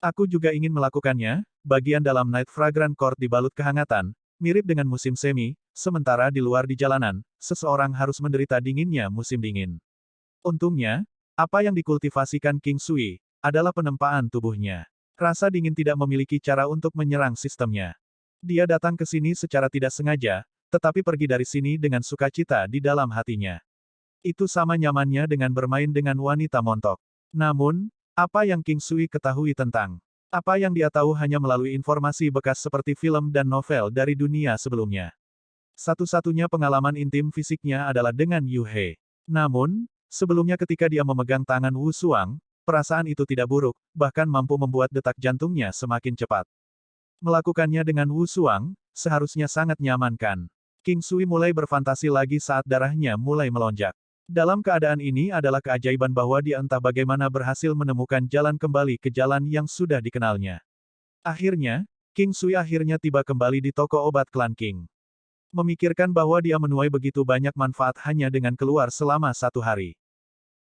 Aku juga ingin melakukannya, bagian dalam Night Fragrant Court dibalut kehangatan, mirip dengan musim semi, sementara di luar di jalanan, seseorang harus menderita dinginnya musim dingin. Untungnya, apa yang dikultivasikan King Sui adalah penempaan tubuhnya. Rasa dingin tidak memiliki cara untuk menyerang sistemnya. Dia datang ke sini secara tidak sengaja, tetapi pergi dari sini dengan sukacita di dalam hatinya. Itu sama nyamannya dengan bermain dengan wanita montok. Namun, apa yang King Sui ketahui tentang apa yang dia tahu hanya melalui informasi bekas seperti film dan novel dari dunia sebelumnya. Satu-satunya pengalaman intim fisiknya adalah dengan Yu He. Namun, sebelumnya ketika dia memegang tangan Wu Suang, perasaan itu tidak buruk, bahkan mampu membuat detak jantungnya semakin cepat. Melakukannya dengan Wu Suang, seharusnya sangat nyaman kan? King Sui mulai berfantasi lagi saat darahnya mulai melonjak. Dalam keadaan ini adalah keajaiban bahwa dia entah bagaimana berhasil menemukan jalan kembali ke jalan yang sudah dikenalnya. Akhirnya, King Sui akhirnya tiba kembali di toko obat klan King. Memikirkan bahwa dia menuai begitu banyak manfaat hanya dengan keluar selama 1 hari.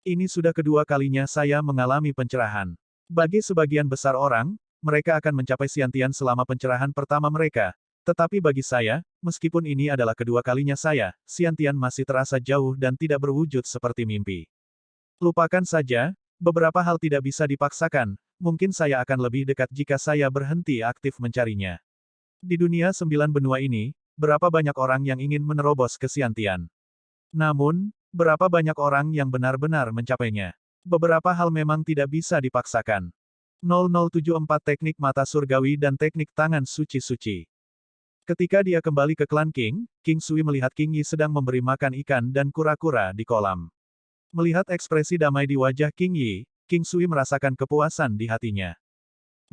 Ini sudah kedua kalinya saya mengalami pencerahan. Bagi sebagian besar orang, mereka akan mencapai Xiantian selama pencerahan pertama mereka. Tetapi bagi saya, meskipun ini adalah kedua kalinya saya, Xiantian masih terasa jauh dan tidak berwujud seperti mimpi. Lupakan saja, beberapa hal tidak bisa dipaksakan, mungkin saya akan lebih dekat jika saya berhenti aktif mencarinya. Di dunia 9 benua ini, berapa banyak orang yang ingin menerobos ke Xiantian? Namun, berapa banyak orang yang benar-benar mencapainya? Beberapa hal memang tidak bisa dipaksakan. 0074 Teknik Mata Surgawi dan Teknik Tangan Suci-Suci. Ketika dia kembali ke klan King, King Sui melihat King Yi sedang memberi makan ikan dan kura-kura di kolam. Melihat ekspresi damai di wajah King Yi, King Sui merasakan kepuasan di hatinya.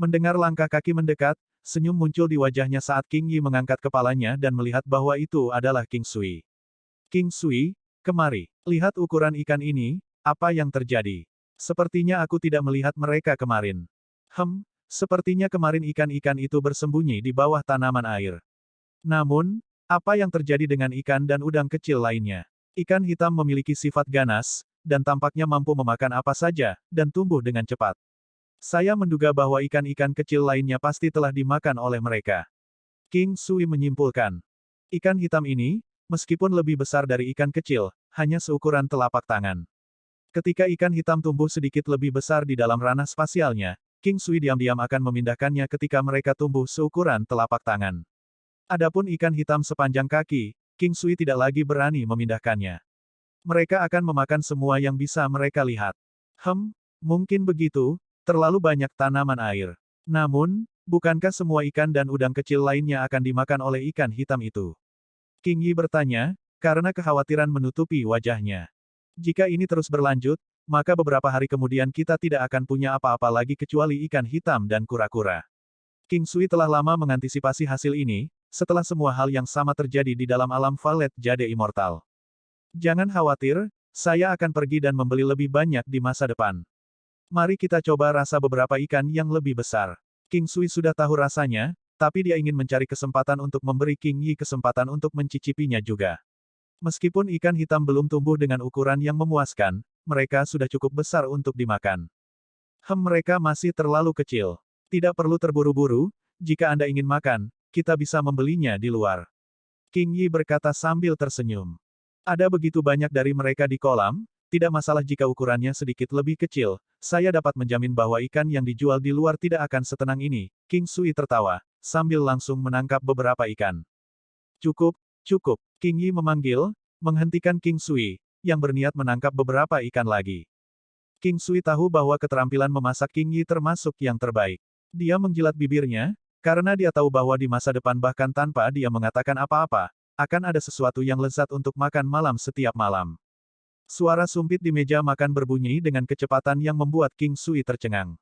Mendengar langkah kaki mendekat, senyum muncul di wajahnya saat King Yi mengangkat kepalanya dan melihat bahwa itu adalah King Sui. King Sui, kemari. Lihat ukuran ikan ini, apa yang terjadi? Sepertinya aku tidak melihat mereka kemarin. Sepertinya kemarin ikan-ikan itu bersembunyi di bawah tanaman air. Namun, apa yang terjadi dengan ikan dan udang kecil lainnya? Ikan hitam memiliki sifat ganas, dan tampaknya mampu memakan apa saja, dan tumbuh dengan cepat. Saya menduga bahwa ikan-ikan kecil lainnya pasti telah dimakan oleh mereka. King Sui menyimpulkan. Ikan hitam ini, meskipun lebih besar dari ikan kecil, hanya seukuran telapak tangan. Ketika ikan hitam tumbuh sedikit lebih besar di dalam ranah spasialnya, King Sui diam-diam akan memindahkannya ketika mereka tumbuh seukuran telapak tangan. Adapun ikan hitam sepanjang kaki, King Sui tidak lagi berani memindahkannya. Mereka akan memakan semua yang bisa mereka lihat. Mungkin begitu, terlalu banyak tanaman air. Namun, bukankah semua ikan dan udang kecil lainnya akan dimakan oleh ikan hitam itu? King Yi bertanya, karena kekhawatiran menutupi wajahnya. Jika ini terus berlanjut, maka beberapa hari kemudian kita tidak akan punya apa-apa lagi kecuali ikan hitam dan kura-kura. King Sui telah lama mengantisipasi hasil ini, setelah semua hal yang sama terjadi di dalam alam Valet Jade Immortal. Jangan khawatir, saya akan pergi dan membeli lebih banyak di masa depan. Mari kita coba rasa beberapa ikan yang lebih besar. King Sui sudah tahu rasanya, tapi dia ingin mencari kesempatan untuk memberi King Yi kesempatan untuk mencicipinya juga. Meskipun ikan hitam belum tumbuh dengan ukuran yang memuaskan, mereka sudah cukup besar untuk dimakan. Mereka masih terlalu kecil. Tidak perlu terburu-buru, jika Anda ingin makan, kita bisa membelinya di luar. King Yi berkata sambil tersenyum. Ada begitu banyak dari mereka di kolam, tidak masalah jika ukurannya sedikit lebih kecil, saya dapat menjamin bahwa ikan yang dijual di luar tidak akan setenang ini. King Sui tertawa, sambil langsung menangkap beberapa ikan. Cukup. King Yi memanggil, menghentikan King Sui, yang berniat menangkap beberapa ikan lagi. King Sui tahu bahwa keterampilan memasak King Yi termasuk yang terbaik. Dia menjilat bibirnya, karena dia tahu bahwa di masa depan bahkan tanpa dia mengatakan apa-apa, akan ada sesuatu yang lezat untuk makan malam setiap malam. Suara sumpit di meja makan berbunyi dengan kecepatan yang membuat King Sui tercengang.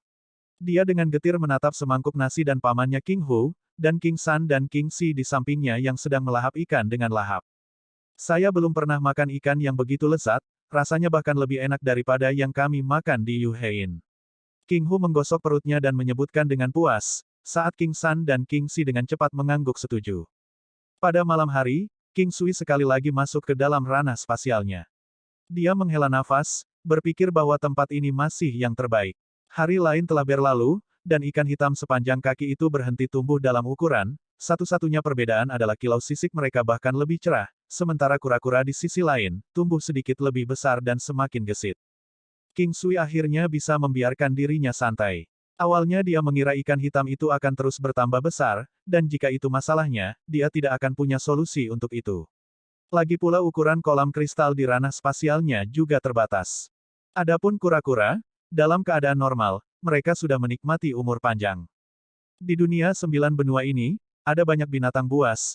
Dia dengan getir menatap semangkuk nasi dan pamannya King Hu, dan King San dan King Si di sampingnya yang sedang melahap ikan dengan lahap. Saya belum pernah makan ikan yang begitu lezat, rasanya bahkan lebih enak daripada yang kami makan di Yu Hein. King Hu menggosok perutnya dan menyebutkan dengan puas, saat King San dan King Si dengan cepat mengangguk setuju. Pada malam hari, King Sui sekali lagi masuk ke dalam ranah spasialnya. Dia menghela nafas, berpikir bahwa tempat ini masih yang terbaik. Hari lain telah berlalu, dan ikan hitam sepanjang kaki itu berhenti tumbuh dalam ukuran, satu-satunya perbedaan adalah kilau sisik mereka bahkan lebih cerah, sementara kura-kura di sisi lain, tumbuh sedikit lebih besar dan semakin gesit. King Sui akhirnya bisa membiarkan dirinya santai. Awalnya dia mengira ikan hitam itu akan terus bertambah besar, dan jika itu masalahnya, dia tidak akan punya solusi untuk itu. Lagi pula ukuran kolam kristal di ranah spasialnya juga terbatas. Adapun kura-kura, dalam keadaan normal, mereka sudah menikmati umur panjang. Di dunia 9 benua ini, ada banyak binatang buas,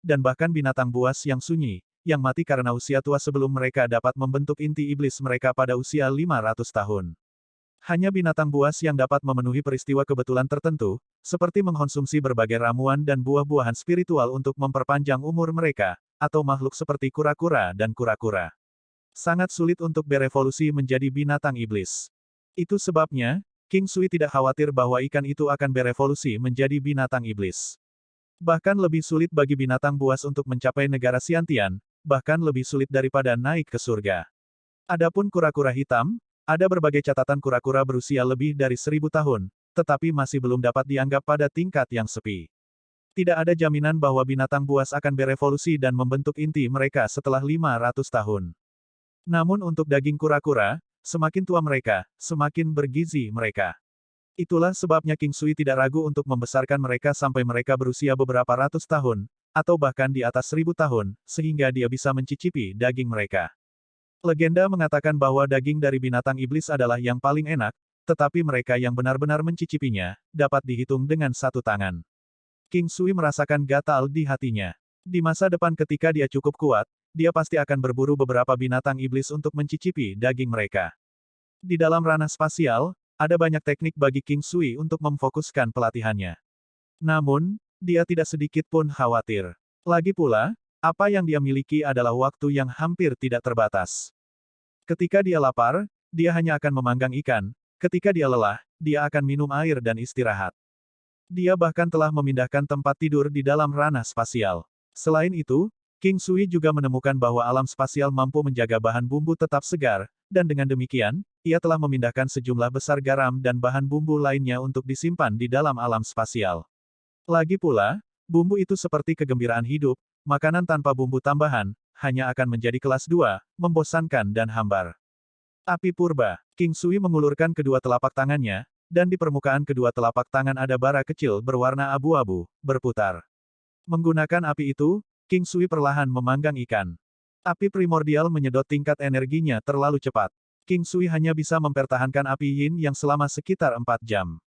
dan bahkan binatang buas yang sunyi, yang mati karena usia tua sebelum mereka dapat membentuk inti iblis mereka pada usia 500 tahun. Hanya binatang buas yang dapat memenuhi peristiwa kebetulan tertentu, seperti mengkonsumsi berbagai ramuan dan buah-buahan spiritual untuk memperpanjang umur mereka, atau makhluk seperti kura-kura dan kura-kura. Sangat sulit untuk berevolusi menjadi binatang iblis. Itu sebabnya, King Sui tidak khawatir bahwa ikan itu akan berevolusi menjadi binatang iblis. Bahkan lebih sulit bagi binatang buas untuk mencapai negara Xiantian, bahkan lebih sulit daripada naik ke surga. Adapun kura-kura hitam, ada berbagai catatan kura-kura berusia lebih dari 1000 tahun, tetapi masih belum dapat dianggap pada tingkat yang sepi. Tidak ada jaminan bahwa binatang buas akan berevolusi dan membentuk inti mereka setelah 500 tahun. Namun untuk daging kura-kura, semakin tua mereka, semakin bergizi mereka. Itulah sebabnya King Sui tidak ragu untuk membesarkan mereka sampai mereka berusia beberapa ratus tahun, atau bahkan di atas 1000 tahun, sehingga dia bisa mencicipi daging mereka. Legenda mengatakan bahwa daging dari binatang iblis adalah yang paling enak, tetapi mereka yang benar-benar mencicipinya, dapat dihitung dengan satu tangan. King Sui merasakan gatal di hatinya. Di masa depan ketika dia cukup kuat, dia pasti akan berburu beberapa binatang iblis untuk mencicipi daging mereka. Di dalam ranah spasial, ada banyak teknik bagi King Sui untuk memfokuskan pelatihannya. Namun, dia tidak sedikit pun khawatir. Lagi pula, apa yang dia miliki adalah waktu yang hampir tidak terbatas. Ketika dia lapar, dia hanya akan memanggang ikan, ketika dia lelah, dia akan minum air dan istirahat. Dia bahkan telah memindahkan tempat tidur di dalam ranah spasial. Selain itu, King Sui juga menemukan bahwa alam spasial mampu menjaga bahan bumbu tetap segar, dan dengan demikian, ia telah memindahkan sejumlah besar garam dan bahan bumbu lainnya untuk disimpan di dalam alam spasial. Lagi pula, bumbu itu seperti kegembiraan hidup, makanan tanpa bumbu tambahan, hanya akan menjadi kelas 2, membosankan dan hambar. Api purba. King Sui mengulurkan kedua telapak tangannya, dan di permukaan kedua telapak tangan ada bara kecil berwarna abu-abu, berputar. Menggunakan api itu, King Sui perlahan memanggang ikan. Api primordial menyedot tingkat energinya terlalu cepat. King Sui hanya bisa mempertahankan api yin yang selama sekitar 4 jam.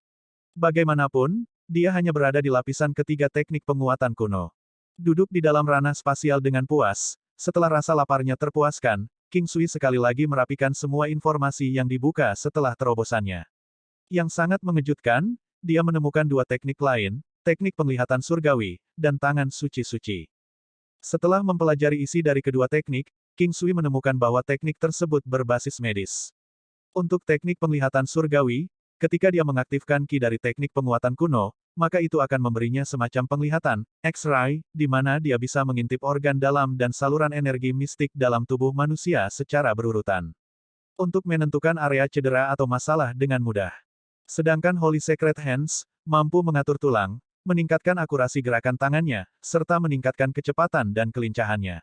Bagaimanapun, dia hanya berada di lapisan ketiga teknik penguatan kuno. Duduk di dalam ranah spasial dengan puas, setelah rasa laparnya terpuaskan, King Sui sekali lagi merapikan semua informasi yang dibuka setelah terobosannya. Yang sangat mengejutkan, dia menemukan dua teknik lain, teknik penglihatan surgawi, dan tangan suci-suci. Setelah mempelajari isi dari kedua teknik, King Sui menemukan bahwa teknik tersebut berbasis medis. Untuk teknik penglihatan surgawi, ketika dia mengaktifkan ki dari teknik penguatan kuno, maka itu akan memberinya semacam penglihatan, X-ray, di mana dia bisa mengintip organ dalam dan saluran energi mistik dalam tubuh manusia secara berurutan. Untuk menentukan area cedera atau masalah dengan mudah. Sedangkan Holy Secret Hands, mampu mengatur tulang, meningkatkan akurasi gerakan tangannya, serta meningkatkan kecepatan dan kelincahannya.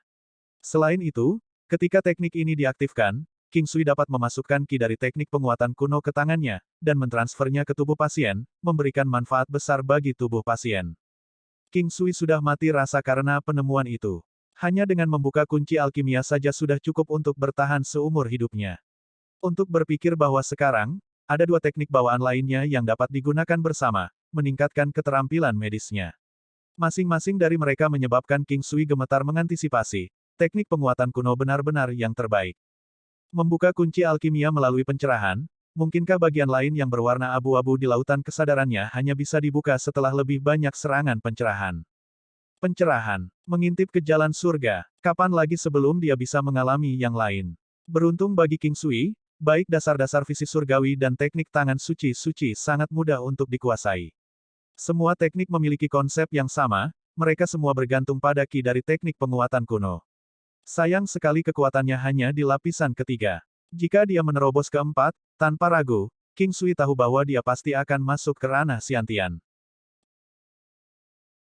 Selain itu, ketika teknik ini diaktifkan, King Sui dapat memasukkan ki dari teknik penguatan kuno ke tangannya, dan mentransfernya ke tubuh pasien, memberikan manfaat besar bagi tubuh pasien. King Sui sudah mati rasa karena penemuan itu. Hanya dengan membuka kunci alkimia saja sudah cukup untuk bertahan seumur hidupnya. Untuk berpikir bahwa sekarang, ada dua teknik bawaan lainnya yang dapat digunakan bersama, meningkatkan keterampilan medisnya. Masing-masing dari mereka menyebabkan King Sui gemetar mengantisipasi, teknik penguatan kuno benar-benar yang terbaik. Membuka kunci alkimia melalui pencerahan, mungkinkah bagian lain yang berwarna abu-abu di lautan kesadarannya hanya bisa dibuka setelah lebih banyak serangan pencerahan. Pencerahan, mengintip ke jalan surga, kapan lagi sebelum dia bisa mengalami yang lain. Beruntung bagi King Sui, baik dasar-dasar visi surgawi dan teknik tangan suci-suci sangat mudah untuk dikuasai. Semua teknik memiliki konsep yang sama, mereka semua bergantung pada ki dari teknik penguatan kuno. Sayang sekali kekuatannya hanya di lapisan ketiga. Jika dia menerobos keempat, tanpa ragu, King Sui tahu bahwa dia pasti akan masuk ke ranah Xiantian.